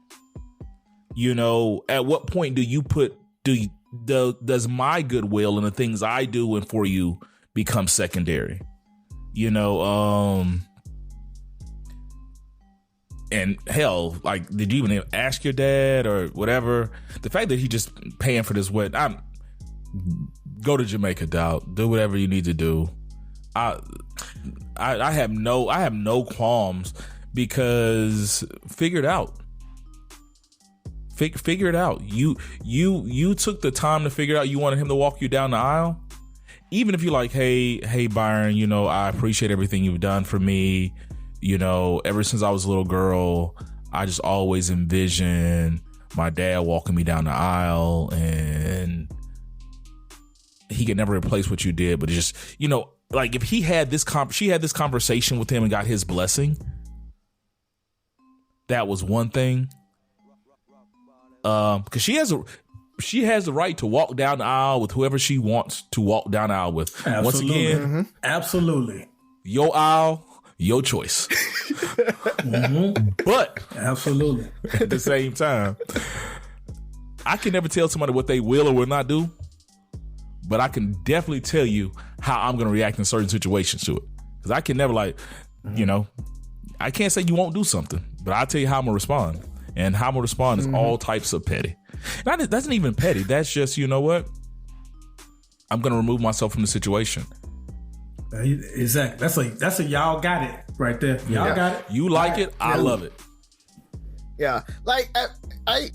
At what point do you does my goodwill and the things I do and for you become And hell, like, did you even ask your dad or whatever? The fact that he just paying for this wedding, go to Jamaica, dog. Do whatever you need to do. I have no qualms, because figure it out. Figure it out. You took the time to figure out you wanted him to walk you down the aisle. Even if you're like, hey Byron, you know, I appreciate everything you've done for me. You know, ever since I was a little girl, I just always envisioned my dad walking me down the aisle, and he could never replace what you did. But it's just, you know, like, if she had this conversation with him and got his blessing, that was one thing. Because she has the right to walk down the aisle with whoever she wants to walk down the aisle with. Absolutely. Once again, absolutely, your aisle, your choice. But absolutely, at the same time, I can never tell somebody what they will or will not do, but I can definitely tell you how I'm going to react in certain situations to it. Because I can never, like, you know, I can't say you won't do something, but I'll tell you how I'm going to respond. And how I'm going to respond is all types of petty. And that's not even petty. That's just, you know what? I'm going to remove myself from the situation. Exactly. That's a y'all got it right there. Y'all got it. You like it. I love it. Yeah. Like, I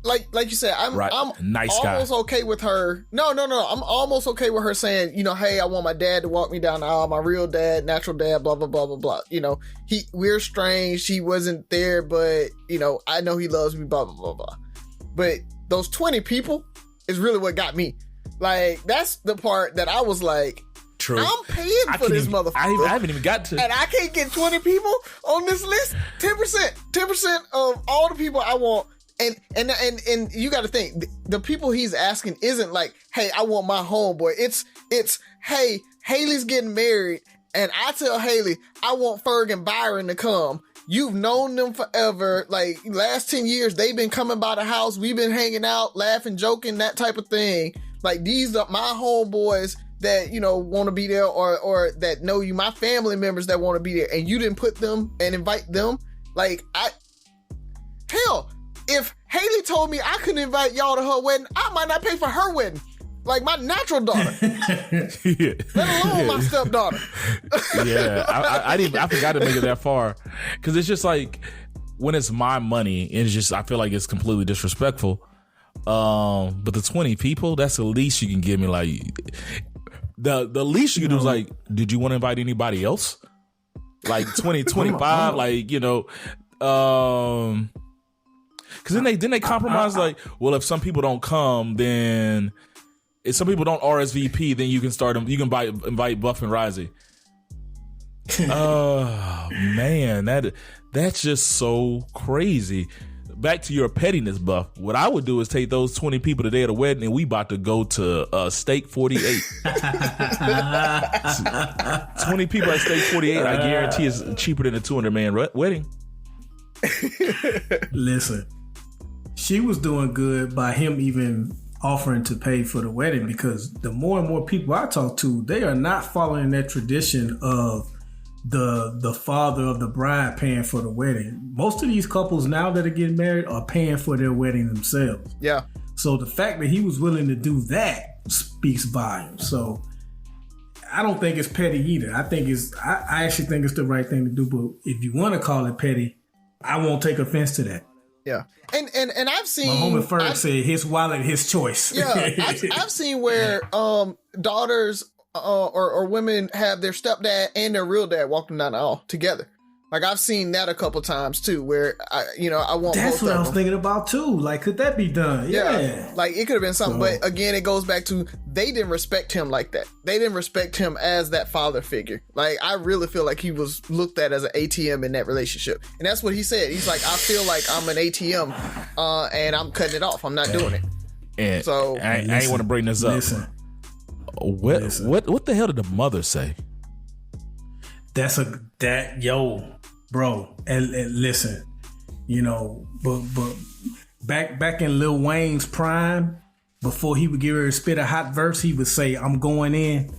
like you said, I'm nice almost guy. okay with her. No. I'm almost okay with her saying, you know, hey, I want my dad to walk me down the aisle, my real dad, natural dad, blah, blah, blah, blah, blah. You know, we're strange. He wasn't there, but, you know, I know he loves me, blah, blah, blah, blah. But those 20 people is really what got me. Like, that's the part that I was like, True. I'm paying for this motherfucker. I haven't even got to. And I can't get 20 people on this list. 10% of all the people I want. And you got to think, the people he's asking isn't like, hey, I want my homeboy. It's hey, Haley's getting married, and I tell Haley I want Ferg and Byron to come. You've known them forever. Like, last 10 years, they've been coming by the house. We've been hanging out, laughing, joking, that type of thing. Like, these are my homeboys that, you know, want to be there, or that know you, my family members that want to be there, and you didn't put them and invite them. Like, hell, if Haley told me I couldn't invite y'all to her wedding, I might not pay for her wedding. Like, my natural daughter. Let alone my stepdaughter. Yeah, I forgot to make it that far. Because it's just like, when it's my money, it's just, I feel like it's completely disrespectful. But the 20 people, that's the least you can give me. Like, the least you can do is like, did you want to invite anybody else? Like 20, 25, like, you know, because then they compromise, like, well, if some people don't come, then if some people don't RSVP, then you can start them. You can invite Buff and Razi. Oh man, that's just so crazy. Back to your pettiness, Buff. What I would do is take those 20 people the day of the wedding, and we about to go to Steak 48. 20 people at Steak 48, I guarantee is cheaper than a 200-man wedding. Listen, she was doing good by him even offering to pay for the wedding, because the more and more people I talk to, they are not following that tradition of the father of the bride paying for the wedding. Most of these couples now that are getting married are paying for their wedding themselves. Yeah. So the fact that he was willing to do that speaks volumes. So I don't think it's petty either. I actually think it's the right thing to do. But if you want to call it petty, I won't take offense to that. Yeah. And I've seen, my homie Ferg said his wallet, his choice. Yeah. I've seen where daughters or women have their stepdad and their real dad walking down the aisle together. Like, I've seen that a couple times too, where I want. That's both what of I was them. thinking about too. Like, could that be done? Yeah. Like, it could have been something, but again, it goes back to, they didn't respect him like that. They didn't respect him as that father figure. Like, I really feel like he was looked at as an ATM in that relationship, and that's what he said. He's like, I feel like I'm an ATM, and I'm cutting it off. I'm not doing it. And so I ain't want to bring this up. Listen. What the hell did the mother say? Bro. And listen, you know, but back in Lil Wayne's prime, before he would get ready to spit a hot verse, he would say, I'm going in,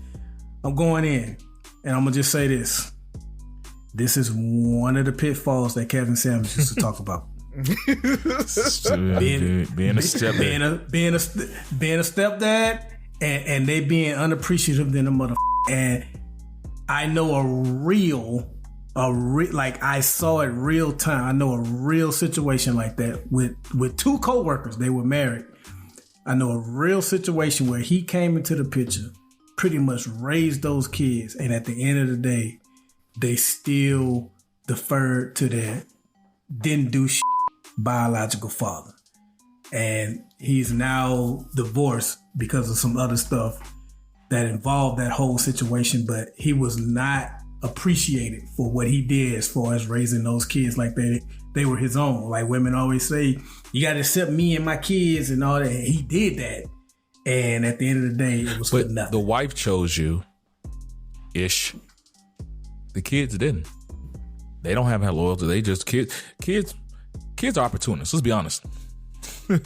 and I'm gonna just say this: This is one of the pitfalls that Kevin Samuels used to talk about. being a stepdad, and they being unappreciative than a motherfucker. And I know like I saw it real time. I know a real situation like that with two coworkers. They were married. I know a real situation where he came into the picture, pretty much raised those kids, and at the end of the day, they still deferred to their didn't do shit biological father. And he's now divorced because of some other stuff that involved that whole situation, but he was not appreciated for what he did as far as raising those kids like they were his own. Like women always say, you got to accept me and my kids and all that. And he did that. And at the end of the day, it was good enough. The wife chose you, ish. The kids didn't. They don't have that loyalty. They just kids are opportunists. Let's be honest. They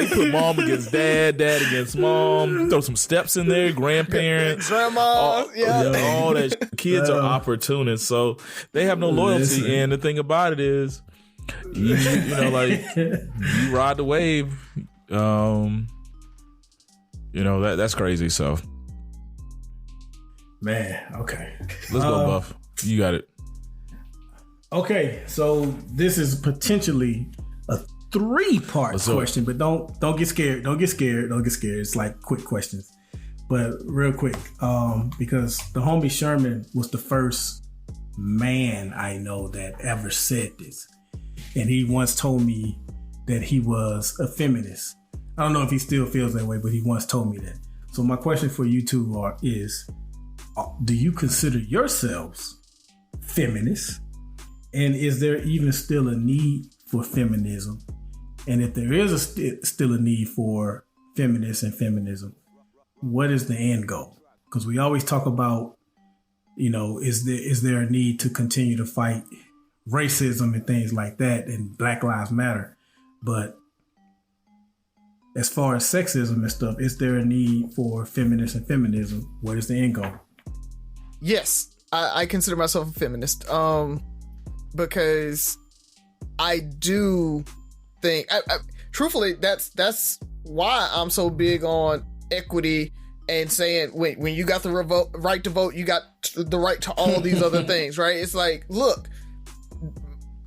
put mom against dad against mom. Throw some steps in there, grandparents, grandma, all that. Kids are opportunists, so they have no loyalty. Listen. And the thing about it is, you ride the wave. That's crazy. So, man, okay. Let's go, Buff. You got it. Okay, so this is potentially a 3-part question, but don't get scared. Don't get scared. It's like quick questions, but real quick, because the homie Sherman was the first man I know that ever said this, and he once told me that he was a feminist. I don't know if he still feels that way, but he once told me that. So my question for you two is, do you consider yourselves feminists? And is there even still a need for feminism? And if there is still a need for feminists and feminism, what is the end goal? Because we always talk about, is there a need to continue to fight racism and things like that, and Black Lives Matter? But as far as sexism and stuff, is there a need for feminists and feminism? What is the end goal? Yes, I consider myself a feminist. Because I do think, truthfully, that's why I'm so big on equity and saying when you got the right to vote, you got the right to all these other things, right? It's like, look,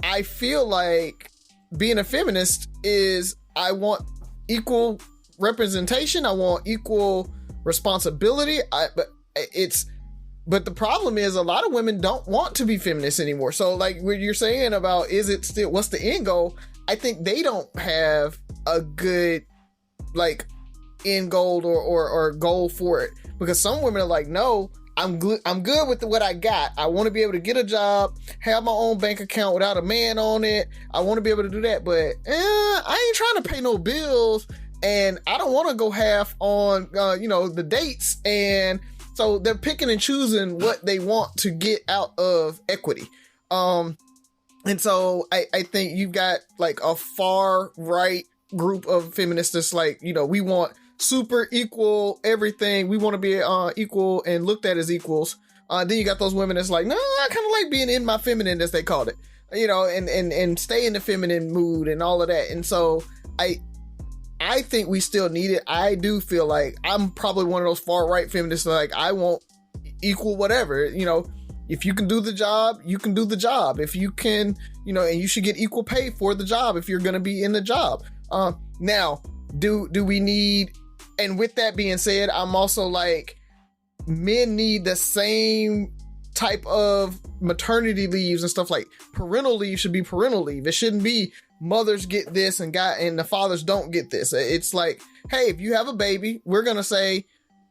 I feel like being a feminist is I want equal representation, I want equal responsibility, but the problem is a lot of women don't want to be feminists anymore. So like what you're saying about what's the end goal? I think they don't have a good like end goal or goal for it, because some women are like, no, I'm good with what I got. I want to be able to get a job, have my own bank account without a man on it. I want to be able to do that, but I ain't trying to pay no bills, and I don't want to go half on the dates. And so they're picking and choosing what they want to get out of equity. And so I think you've got like a far right group of feminists that's like, we want super equal everything. We want to be equal and looked at as equals. Then you got those women that's like, no, I kind of like being in my feminine, as they called it, and stay in the feminine mood and all of that. And so I think we still need it. I do feel like I'm probably one of those far right feminists. Like, I want equal whatever, if you can do the job, you can do the job. If you can, and you should get equal pay for the job if you're going to be in the job. Now, do we need, and with that being said, I'm also like, men need the same type of maternity leaves and stuff. Like parental leave should be parental leave. It shouldn't be mothers get this and the fathers don't get this. It's like, hey, if you have a baby, we're going to say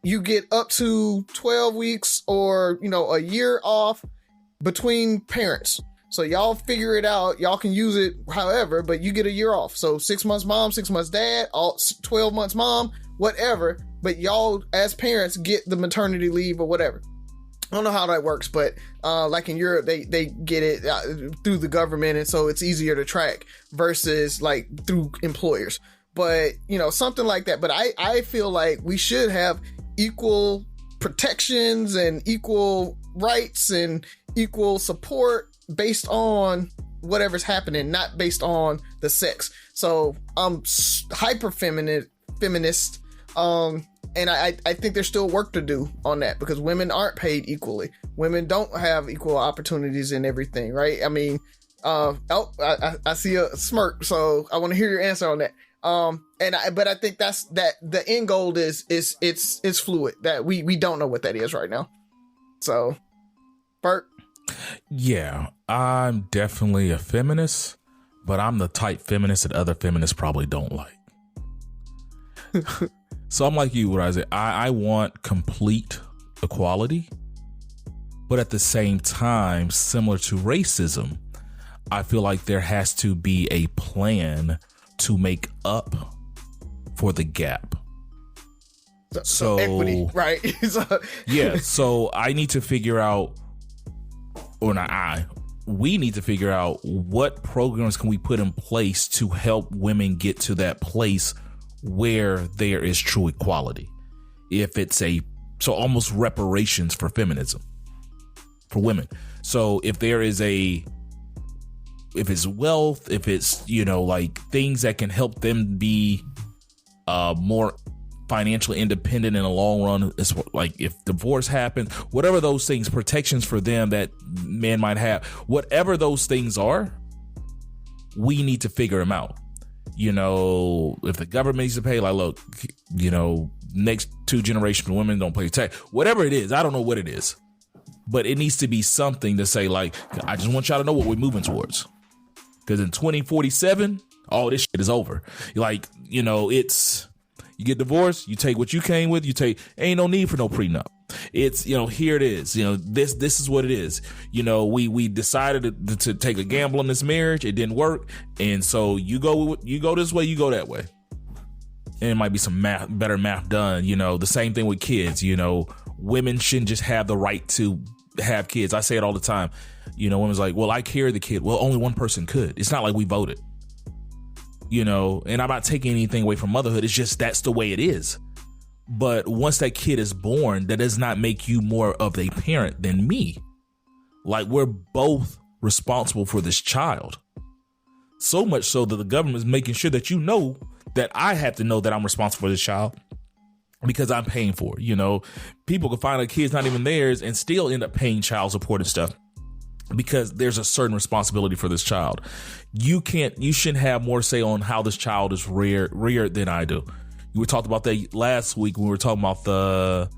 you get up to 12 weeks or, a year off between parents. So y'all figure it out. Y'all can use it however, but you get a year off. So 6 months mom, 6 months dad, 12 months mom, whatever. But y'all as parents get the maternity leave or whatever. I don't know how that works, but like in Europe, they get it through the government, and so it's easier to track versus like through employers. But, you know, something like that. But I feel like we should have equal protections and equal rights and equal support based on whatever's happening, not based on the sex. So I'm hyper feminist. And I think there's still work to do on that because women aren't paid equally. Women don't have equal opportunities in everything, right? I mean, I see a smirk, so I want to hear your answer on that. But I think that's the end goal is it's fluid. That we don't know what that is right now. So, Bert. Yeah, I'm definitely a feminist, but I'm the type feminist that other feminists probably don't like. So I'm like you, Razi. I want complete equality, but at the same time, similar to racism, I feel like there has to be a plan to make up for the gap. So equity, right? Yeah. So I need to figure out, or not we need to figure out what programs can we put in place to help women get to that place where there is true equality. If it's so almost reparations for feminism, for women. So if it's wealth, if it's, you know, like things that can help them be more financially independent in the long run, it's like if divorce happens, whatever those things, protections for them that men might have, whatever those things are, we need to figure them out. You know, if the government needs to pay, like, look, you know, next 2 generations of women don't pay tax, whatever it is, I don't know what it is, but it needs to be something to say, like, I just want y'all to know what we're moving towards. Because in 2047, all this shit is over. Like, you know, it's, you get divorced, you take what you came with, ain't no need for no prenup. It's, you know, here it is. You know, this is what it is. You know, we decided to take a gamble on this marriage. It didn't work. And so you go this way, you go that way. And it might be some better math done. You know, the same thing with kids. You know, women shouldn't just have the right to have kids. I say it all the time. You know, women's like, well, I carry the kid. Well, only one person could. It's not like we voted. You know, and I'm not taking anything away from motherhood. It's just that's the way it is. But once that kid is born, that does not make you more of a parent than me. Like, we're both responsible for this child. So much so that the government is making sure that you know that I have to know that I'm responsible for this child because I'm paying for it. You know, people can find a kid's not even theirs and still end up paying child support and stuff because there's a certain responsibility for this child. You shouldn't have more say on how this child is reared than I do. We talked about that last week when we were talking about the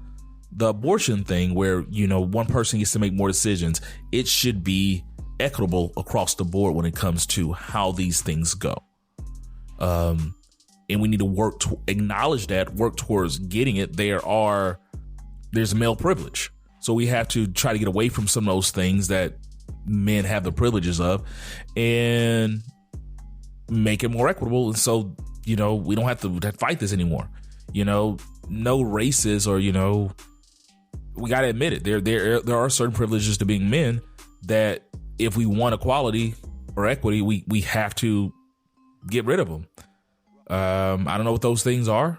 abortion thing where, you know, one person gets to make more decisions. It should be equitable across the board when it comes to how these things go. And we need to work to acknowledge that, work towards getting it. There's male privilege. So we have to try to get away from some of those things that men have the privileges of and make it more equitable. And so, you know, we don't have to fight this anymore. You know, no races, or, you know, we got to admit it. There are certain privileges to being men that if we want equality or equity, we have to get rid of them. I don't know what those things are,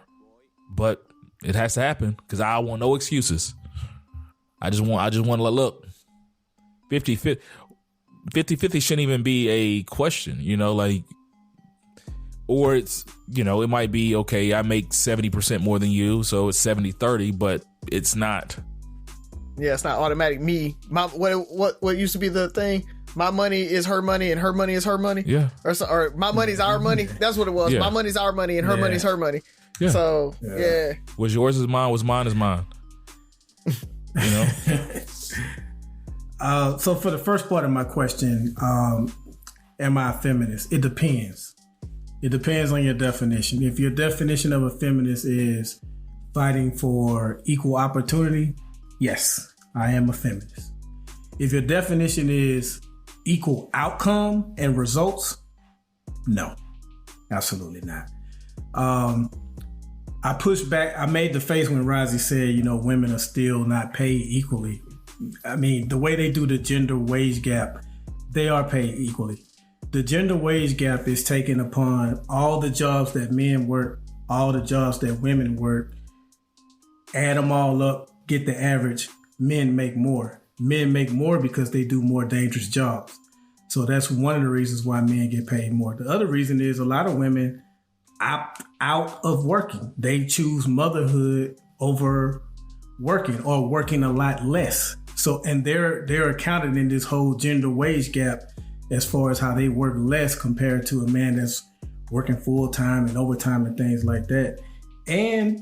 but it has to happen because I want no excuses. I just want to look, 50-50 shouldn't even be a question, you know, like, or it's, you know, it might be, okay, I make 70% more than you, so it's 70-30, but it's not. Yeah, it's not automatic. What used to be the thing? My money is her money and her money is her money. Yeah. Or my money's our money. That's what it was. Yeah. My money's our money and her money's her money. Yeah. So, yeah. What's yours is mine, what's mine is mine. You know? So for the first part of my question, am I a feminist? It depends. It depends on your definition. If your definition of a feminist is fighting for equal opportunity, yes, I am a feminist. If your definition is equal outcome and results, no, absolutely not. I pushed back. I made the face when Razi said, you know, women are still not paid equally. I mean, the way they do the gender wage gap, they are paid equally. the gender wage gap is taken upon all the jobs that men work, all the jobs that women work, add them all up, get the average, men make more. Men make more because they do more dangerous jobs. So that's one of the reasons why men get paid more. The other reason is a lot of women opt out of working. They choose motherhood over working or working a lot less. So, and they're accounted in this whole gender wage gap as far as how they work less compared to a man that's working full time and overtime and things like that. And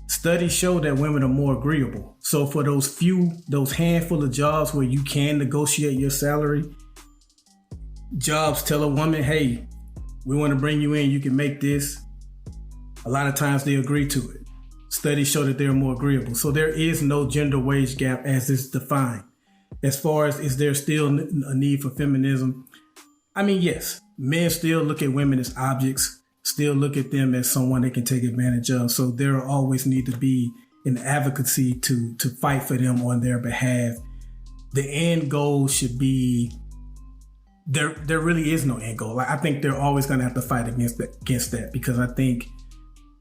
studies show that women are more agreeable. So for those handful of jobs where you can negotiate your salary, jobs tell a woman, hey, we want to bring you in, you can make this. A lot of times they agree to it. Studies show that they're more agreeable. So there is no gender wage gap as it's defined. As far as is there still a need for feminism? I mean, yes, men still look at women as objects, still look at them as someone they can take advantage of. So there always need to be an advocacy to fight for them on their behalf. The end goal should be, there really is no end goal. I think they're always going to have to fight against that because I think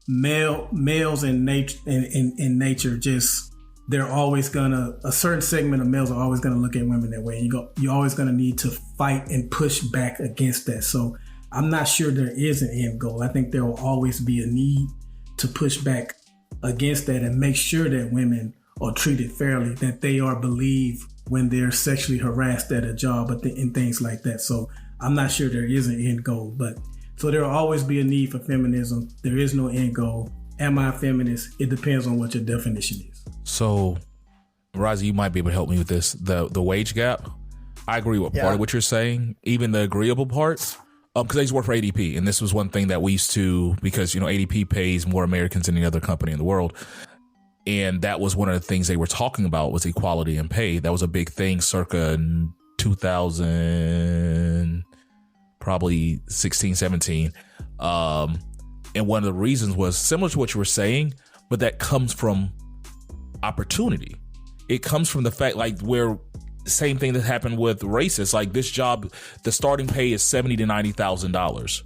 males in nature just, they're always gonna, a certain segment of males are always gonna look at women that way. You're always gonna need to fight and push back against that. So I'm not sure there is an end goal. I think there will always be a need to push back against that and make sure that women are treated fairly, that they are believed when they're sexually harassed at a job and things like that. So I'm not sure there is an end goal, but so there will always be a need for feminism. There is no end goal. Am I a feminist? It depends on what your definition is. So, Razi, you might be able to help me with this. The wage gap, I agree with part of what you're saying, even the agreeable parts. Because I used to work for ADP, and this was one thing that we used to, because, ADP pays more Americans than any other company in the world. And that was one of the things they were talking about was equality in pay. That was a big thing circa 2000, probably 16, 17. And one of the reasons was similar to what you were saying, but that comes from opportunity. It comes from the fact, like, where same thing that happened with racists, like this job, the starting pay is $70,000 to $90,000.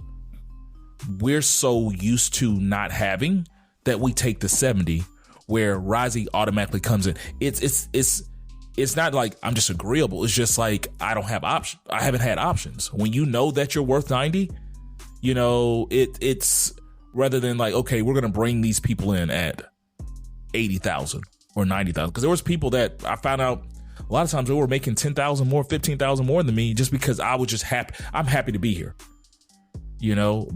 We're so used to not having that we take the 70, where Razi automatically comes in. It's not like I'm just agreeable. It's just like I don't have options. I haven't had options. When you know that you're worth 90, it's rather than like, okay, we're gonna bring these people in at 80,000 or 90,000, because there was people that I found out a lot of times they were making 10,000 more, 15,000 more than me, just because I was just happy. I'm happy to be here,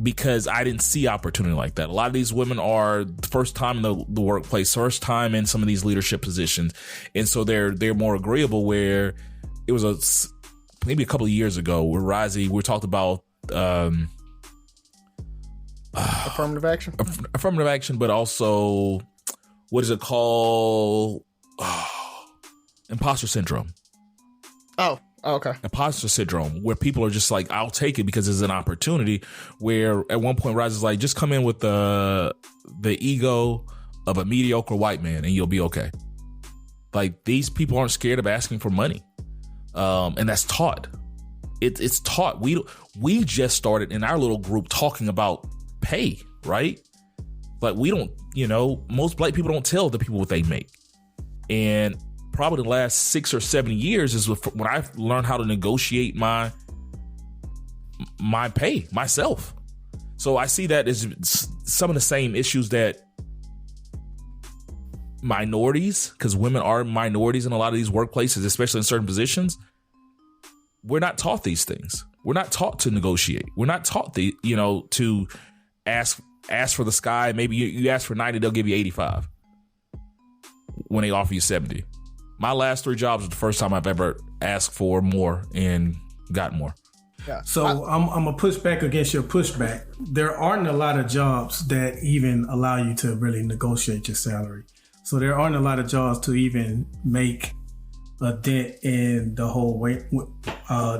because I didn't see opportunity like that. A lot of these women are first time in the workplace, first time in some of these leadership positions, and so they're more agreeable. Where it was maybe a couple of years ago where Razi, we talked about affirmative action, but also, what is it called? Imposter syndrome. Oh, okay. Imposter syndrome, where people are just like, I'll take it because it's an opportunity. Where at one point, Razi's like, just come in with the ego of a mediocre white man and you'll be okay. Like, these people aren't scared of asking for money. And that's taught. It's taught. We just started in our little group talking about pay, right? But we don't, most black people don't tell the people what they make. And probably the last 6 or 7 years is when I learned how to negotiate my pay myself. So I see that as some of the same issues that minorities, because women are minorities in a lot of these workplaces, especially in certain positions, we're not taught these things. We're not taught to negotiate. We're not taught to ask for the sky. Maybe you ask for 90, they'll give you 85 when they offer you 70. My last 3 jobs was the first time I've ever asked for more and got more. Yeah. So I'm gonna push back against your pushback. There aren't a lot of jobs that even allow you to really negotiate your salary. So there aren't a lot of jobs to even make a dent in the whole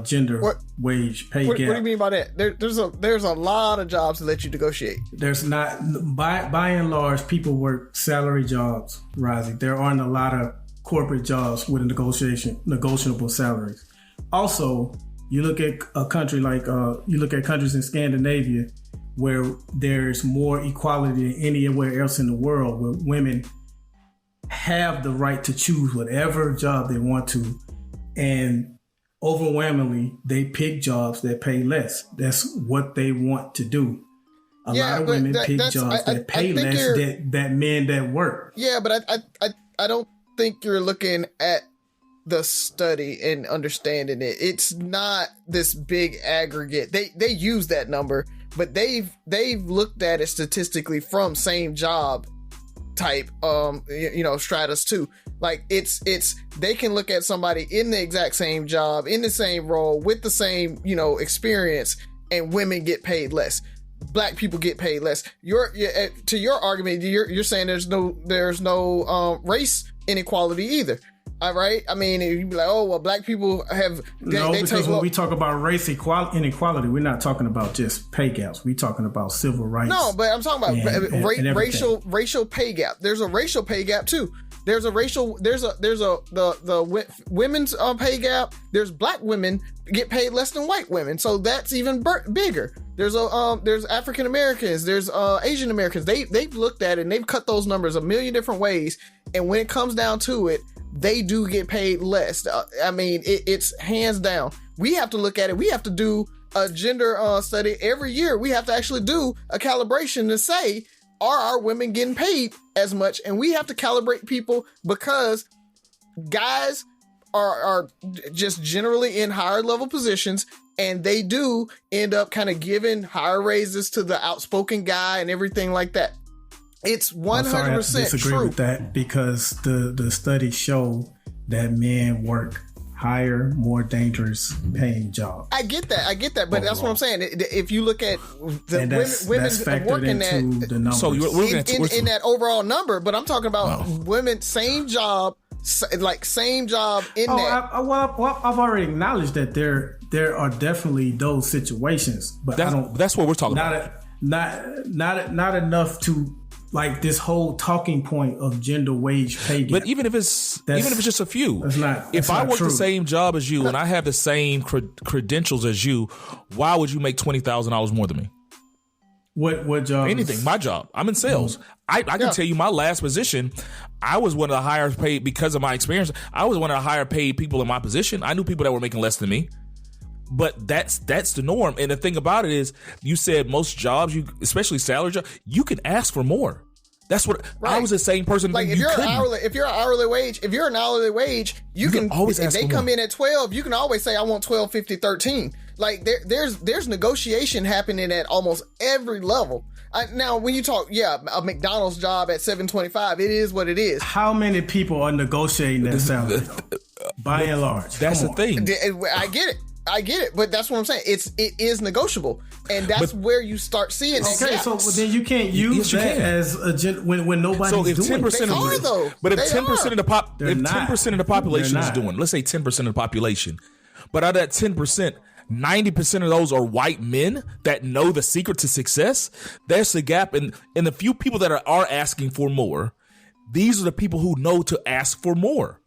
gender wage pay gap. What do you mean by that? There's a lot of jobs to let you negotiate. There's not, by and large, people work salary jobs, Razi. There aren't a lot of corporate jobs with negotiable salaries. Also, You look at a country like you look at countries in Scandinavia where there's more equality than anywhere else in the world, where women have the right to choose whatever job they want to, and overwhelmingly they pick jobs that pay less. That's what they want to do. A lot of women pick jobs that pay less than men that work. Yeah, but I don't think you're looking at the study and understanding it. It's not this big aggregate. They use that number, but they've looked at it statistically from same job type stratus too. Like it's they can look at somebody in the exact same job, in the same role, with the same experience, and women get paid less. Black people get paid less. To your argument, you're saying there's no race inequality either. All right. I mean, you'd be like, oh, well, black people have. Because when we talk about race inequality, we're not talking about just pay gaps. We're talking about civil rights. No, but I'm talking about racial pay gap. There's a racial pay gap too. There's the women's pay gap. There's black women get paid less than white women, so that's even bigger. There's African Americans. There's Asian Americans. They've looked at it and they've cut those numbers a million different ways. And when it comes down to it, they do get paid less. I mean, it's hands down. We have to look at it. We have to do a gender study every year. We have to actually do a calibration to say, are our women getting paid as much? And we have to calibrate people because guys are just generally in higher level positions, and they do end up kind of giving higher raises to the outspoken guy and everything like that. It's 100% I disagree true with that, because the studies show that men work higher, more dangerous paying jobs. I get that, but overall, that's what I'm saying. If you look at the women working that, the numbers. So we're looking at in that overall number, but I'm talking about women, same job in that. I've already acknowledged that there are definitely those situations, but that's what we're talking about. Not enough to like this whole talking point of gender wage pay gap. But even if it's just a few, if I work true. the same job as you and I have the same credentials as you, why would you make $20,000 more than me? What job? Anything. My job. I'm in sales. I can tell you my last position, I was one of the higher paid because of my experience. I was one of the higher paid people in my position. I knew people that were making less than me. But that's the norm. And the thing about it is, you said most jobs, especially salary jobs, you can ask for more. That's what I was the same person. Like if you're an hourly wage, you can always ask. If they come in at 12, you can always say, I want 12, 50, 13. Like there's negotiation happening at almost every level. Now, when you talk, a McDonald's job at $7.25, it is what it is. How many people are negotiating that salary? By and large, that's the thing. I get it, but that's what I'm saying. It is negotiable, and that's where you start seeing. Okay, so then you can't use that as a when nobody's doing it. But if 10% of the population is doing, let's say 10% of the population, but out of that 10%, 90% of those are white men that know the secret to success. There's the gap, and the few people that are asking for more, these are the people who know to ask for more.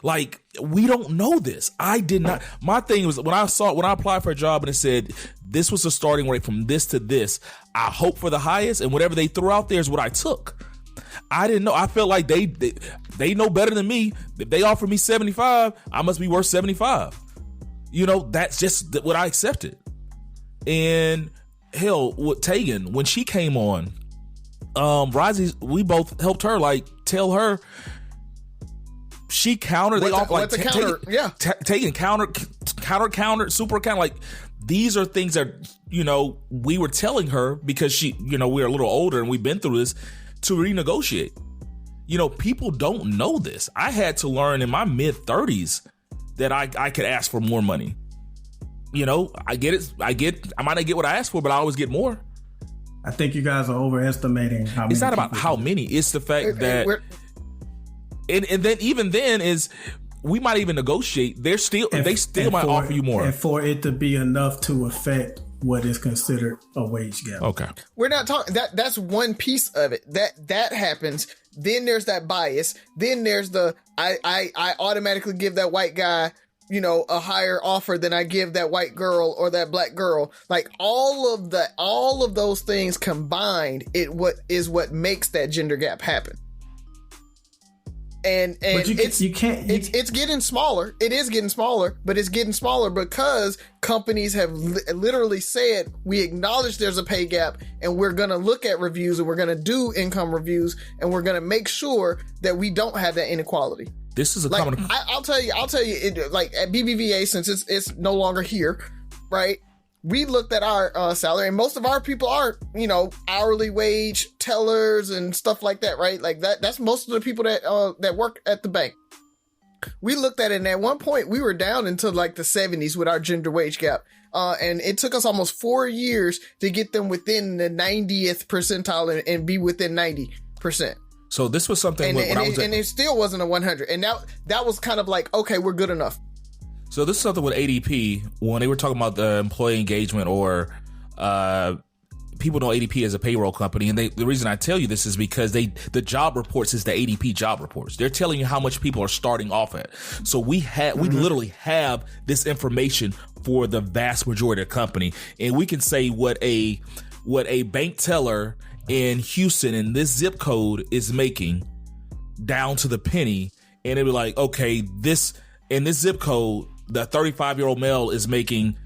Like, we don't know this. I did not. My thing was when I applied for a job and it said this was the starting rate from this to this, I hope for the highest, and whatever they threw out there is what I took. I didn't know. I felt like they know better than me. If they offer me 75, I must be worth 75. That's just what I accepted. And hell, with Tegan, when she came on, Razi, we both helped her, tell her. She countered. They offer taking counter, super counter. These are things that we were telling her because we're a little older and we've been through this to renegotiate. People don't know this. I had to learn in my mid-30s that I could ask for more money. I get it. I might not get what I asked for, but I always get more. I think you guys are overestimating how many. It's not about how many. It's the fact that. And then even then is we might even negotiate. They still might offer you more. And for it to be enough to affect what is considered a wage gap. Okay. We're not talking that's one piece of it. That happens. Then there's that bias. Then there's the I automatically give that white guy a higher offer than I give that white girl or that black girl. Like all of those things combined, what makes that gender gap happen. And it's getting smaller. It is getting smaller, but it's getting smaller because companies have literally said, we acknowledge there's a pay gap and we're going to look at reviews and we're going to do income reviews and we're going to make sure that we don't have that inequality. This is a like, common. I'll tell you, like at BBVA, since it's no longer here, right? We looked at our salary, and most of our people are, hourly wage tellers and stuff like that, right? Like that's most of the people that work at the bank. We looked at it, and at one point we were down into like the 70s with our gender wage gap. And it took us almost 4 years to get them within the 90th percentile and be within 90%. So this was something and it still wasn't a 100. And that was kind of like, okay, we're good enough. So this is something with ADP when they were talking about the employee engagement or people know ADP as a payroll company. And the reason I tell you this is because the job reports is the ADP job reports. They're telling you how much people are starting off at. So we literally have this information for the vast majority of the company. And we can say what a bank teller in Houston in this zip code is making down to the penny. And it'd be like, okay, in this zip code, the 35-year-old male is making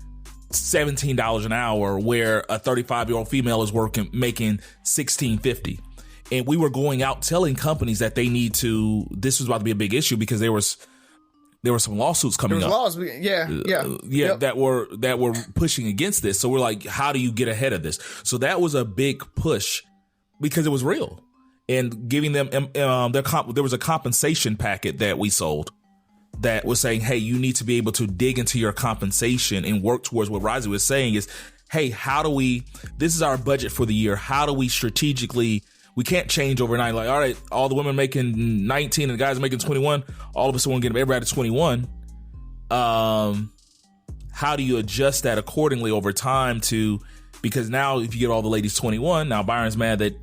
$17 an hour, where a 35-year-old female is making $16.50. And we were going out telling companies that they need to. This was about to be a big issue because there were some lawsuits coming up. Laws, yep. that were pushing against this. So we're like, how do you get ahead of this? So that was a big push because it was real, and giving them there was a compensation packet that we sold that was saying, hey, you need to be able to dig into your compensation and work towards what Razi was saying is, hey, this is our budget for the year. How do we strategically, we can't change overnight. Like, all right, all the women making 19 and the guys making 21, all of us want to get everybody to 21. How do you adjust that accordingly over time because now if you get all the ladies 21, now Byron's mad that,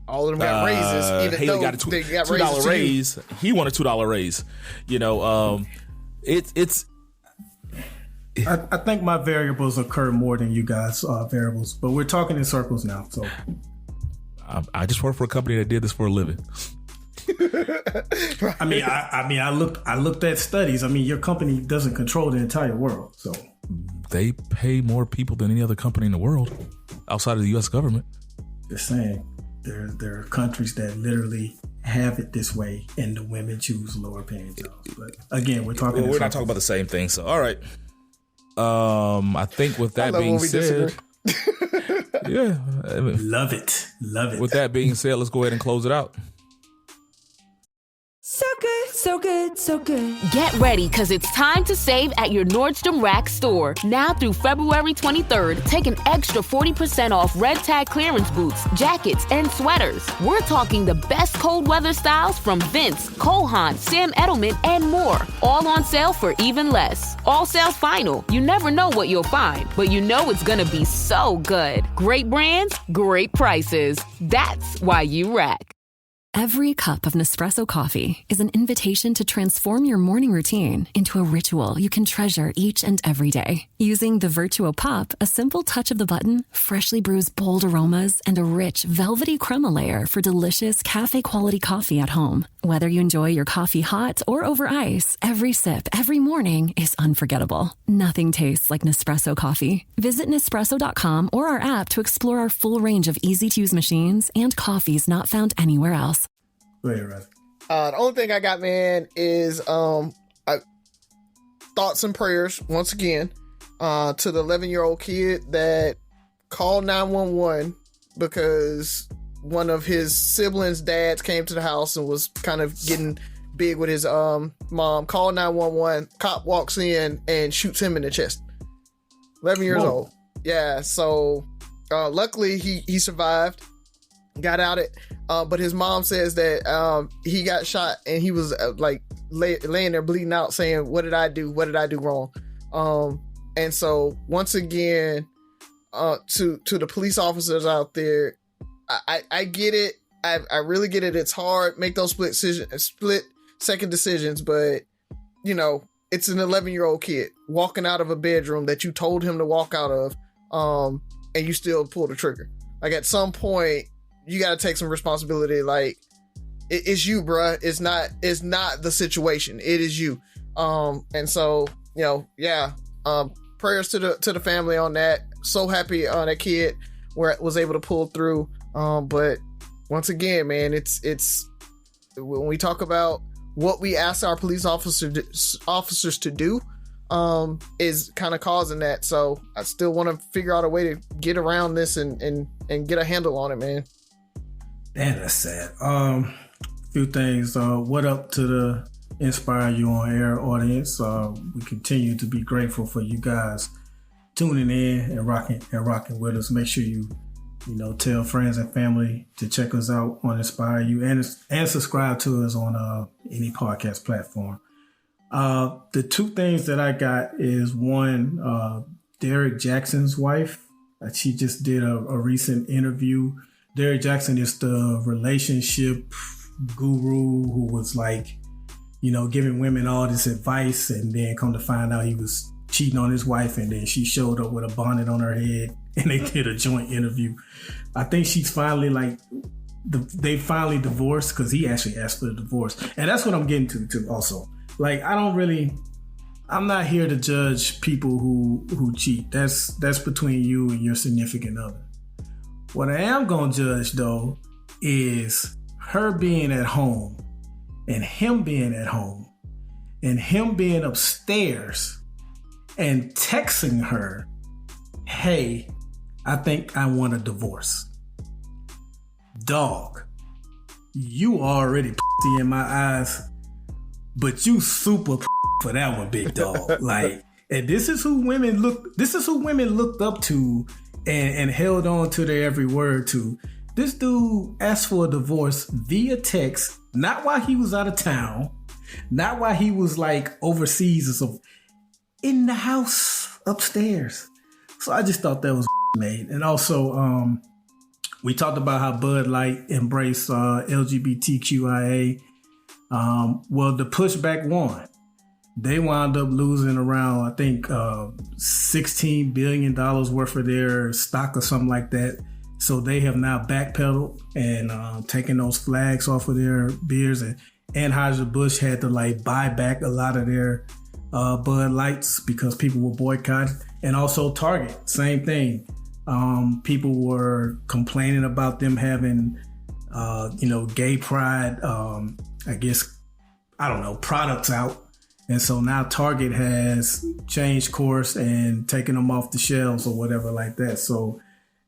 all of them got raises. Even Haley got a $2 raise. He won a $2 raise. I think my variables occur more than you guys' variables, but we're talking in circles now. So I just work for a company that did this for a living. I looked at studies. I mean, your company doesn't control the entire world, so they pay more people than any other company in the world outside of the U.S. government. Just saying. There are countries that literally have it this way, and the women choose lower paying jobs. But again, we're not talking about the same thing. So, all right. I think with that being said, yeah, love it. With that being said, let's go ahead and close it out. So good, so good, so good. Get ready, because it's time to save at your Nordstrom Rack store. Now through February 23rd, take an extra 40% off red tag clearance boots, jackets, and sweaters. We're talking the best cold weather styles from Vince, Cole Haan, Sam Edelman, and more. All on sale for even less. All sales final. You never know what you'll find, but you know it's gonna be so good. Great brands, great prices. That's why you rack. Every cup of Nespresso coffee is an invitation to transform your morning routine into a ritual you can treasure each and every day. Using the Virtuo Pop, a simple touch of the button freshly brews bold aromas and a rich, velvety crema layer for delicious cafe-quality coffee at home. Whether you enjoy your coffee hot or over ice, every sip, every morning is unforgettable. Nothing tastes like Nespresso coffee. Visit Nespresso.com or our app to explore our full range of easy-to-use machines and coffees not found anywhere else. Go ahead, Razi. The only thing I got, man, is thoughts and prayers once again to the 11-year-old kid that called 911 because one of his siblings' dads came to the house and was kind of getting big with his mom. Called 911. Cop walks in and shoots him in the chest. 11 years old. Yeah. So luckily he survived. Got out it, but his mom says that he got shot and he was laying there bleeding out, saying, "What did I do? What did I do wrong?" And so once again, to the police officers out there, I get it. I really get it. It's hard. Make those split second decisions, but it's an 11-year-old kid walking out of a bedroom that you told him to walk out of, and you still pull the trigger. Like, at some point, you got to take some responsibility. Like, it's you, bruh. It's not the situation. It is you. And so, prayers to the family on that. So happy that kid was able to pull through. But once again, man, it's when we talk about what we ask our police officers to do, is kind of causing that. So I still want to figure out a way to get around this and get a handle on it, man. Damn, that's sad. Few things. What up to the Inspire You on Air audience? We continue to be grateful for you guys tuning in and rocking with us. Make sure you tell friends and family to check us out on Inspire You and subscribe to us on any podcast platform. The two things that I got is one, Derrick Jackson's wife. She just did a recent interview. Derrick Jackson is the relationship guru who was like, giving women all this advice, and then come to find out he was cheating on his wife, and then she showed up with a bonnet on her head and they did a joint interview. I think she's finally they finally divorced because he actually asked for the divorce. And that's what I'm getting to too also. Like, I'm not here to judge people who cheat. That's between you and your significant other. What I am going to judge though is her being at home and him being at home and him being upstairs and texting her, hey, I think I want a divorce. Dog, you already in my eyes, but you super for that one, big dog. Like, and this is who women looked up to and held on to their every word to. This dude asked for a divorce via text, not while he was out of town, not while he was like overseas or something, in the house upstairs. So I just thought that was made. And also, we talked about how Bud Light embraced LGBTQIA. Well, the pushback won. They wound up losing around, I think, $16 billion worth of their stock or something like that. So they have now backpedaled and taken those flags off of their beers. And Anheuser-Busch had to buy back a lot of their Bud Lights because people were boycotting. And also Target, same thing. People were complaining about them having, gay pride, products out. And so now Target has changed course and taken them off the shelves or whatever like that. So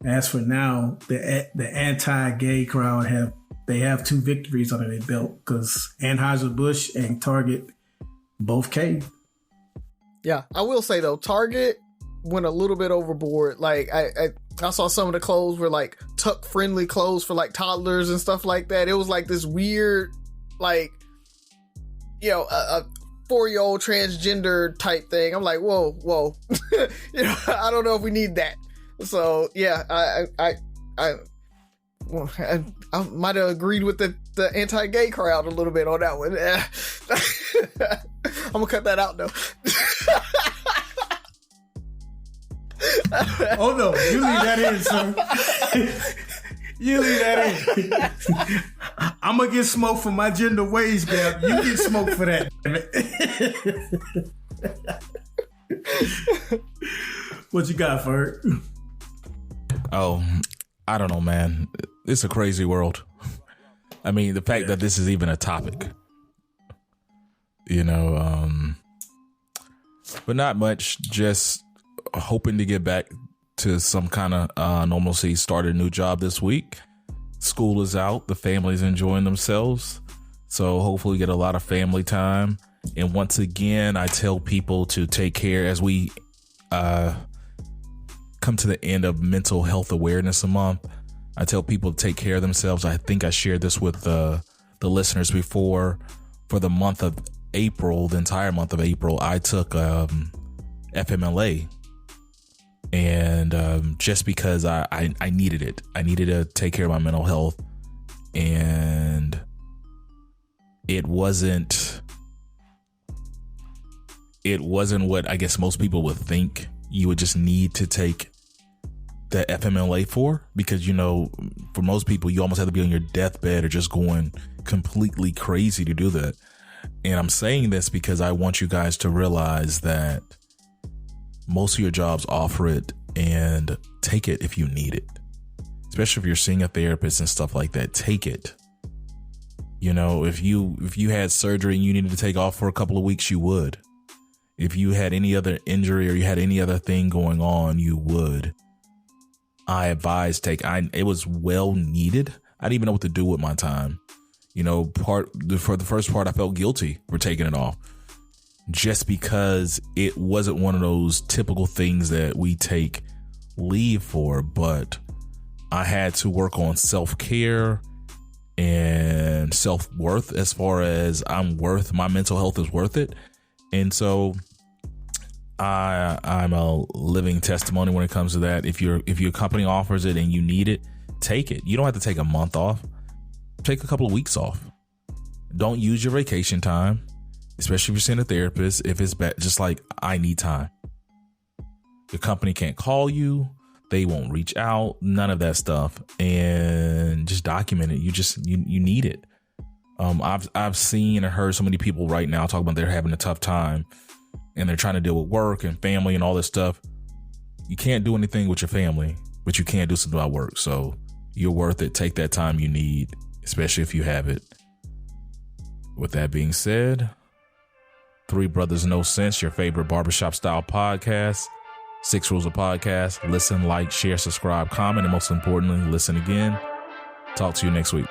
as for now, the anti-gay crowd have two victories under their belt because Anheuser-Busch and Target both caved. Yeah, I will say though, Target went a little bit overboard. Like I saw some of the clothes were like tuck friendly clothes for like toddlers and stuff like that. It was like this weird, a 4-year-old transgender type thing. I'm like, whoa. I don't know if we need that. So yeah, I might have agreed with the anti-gay crowd a little bit on that one. I'm gonna cut that out though. Oh no, you leave that in, sir. You leave that in. I'm gonna get smoked for my gender wage gap. You get smoked for that. What you got, Ferg? Oh, I don't know, man. It's a crazy world. I mean, the fact that this is even a topic, but not much. Just hoping to get back to some kind of normalcy. Started a new job this week. School is out. The family's enjoying themselves. So hopefully get a lot of family time. And once again, I tell people to take care as we come to the end of Mental Health Awareness Month. I tell people to take care of themselves. I think I shared this with the listeners before. For the month of April, the entire month of April, I took FMLA. And just because I needed it. I needed to take care of my mental health. And it wasn't it wasn't what I guess most people would think you would just need to take the FMLA for, because, you know, for most people, you almost have to be on your deathbed or just going completely crazy to do that. And I'm saying this because I want you guys to realize that most of your jobs offer it, and take it if you need it. Especially if you're seeing a therapist and stuff like that, take it. You know, if you had surgery and you needed to take off for a couple of weeks, you would. If you had any other injury or you had any other thing going on, you would. I advise it was well needed. I didn't even know what to do with my time. You know, for the first part, I felt guilty for taking it off, just because it wasn't one of those typical things that we take leave for. But I had to work on self-care and self-worth, as far as my mental health is worth it. And so I'm a living testimony when it comes to that. If your company offers it and you need it, take it. You don't have to take a month off. Take a couple of weeks off. Don't use your vacation time, especially if you're seeing a therapist. If it's bad, just like, I need time. The company can't call you. They won't reach out. None of that stuff. And just document it. You need it. I've seen and heard so many people right now talk about they're having a tough time and they're trying to deal with work and family and all this stuff. You can't do anything with your family, but you can do something about work. So you're worth it. Take that time you need, especially if you have it. With that being said, Three Brothers No Sense, your favorite barbershop style podcast. 6 rules of podcast: listen, like, share, subscribe, comment, and most importantly, listen again. Talk to you next week.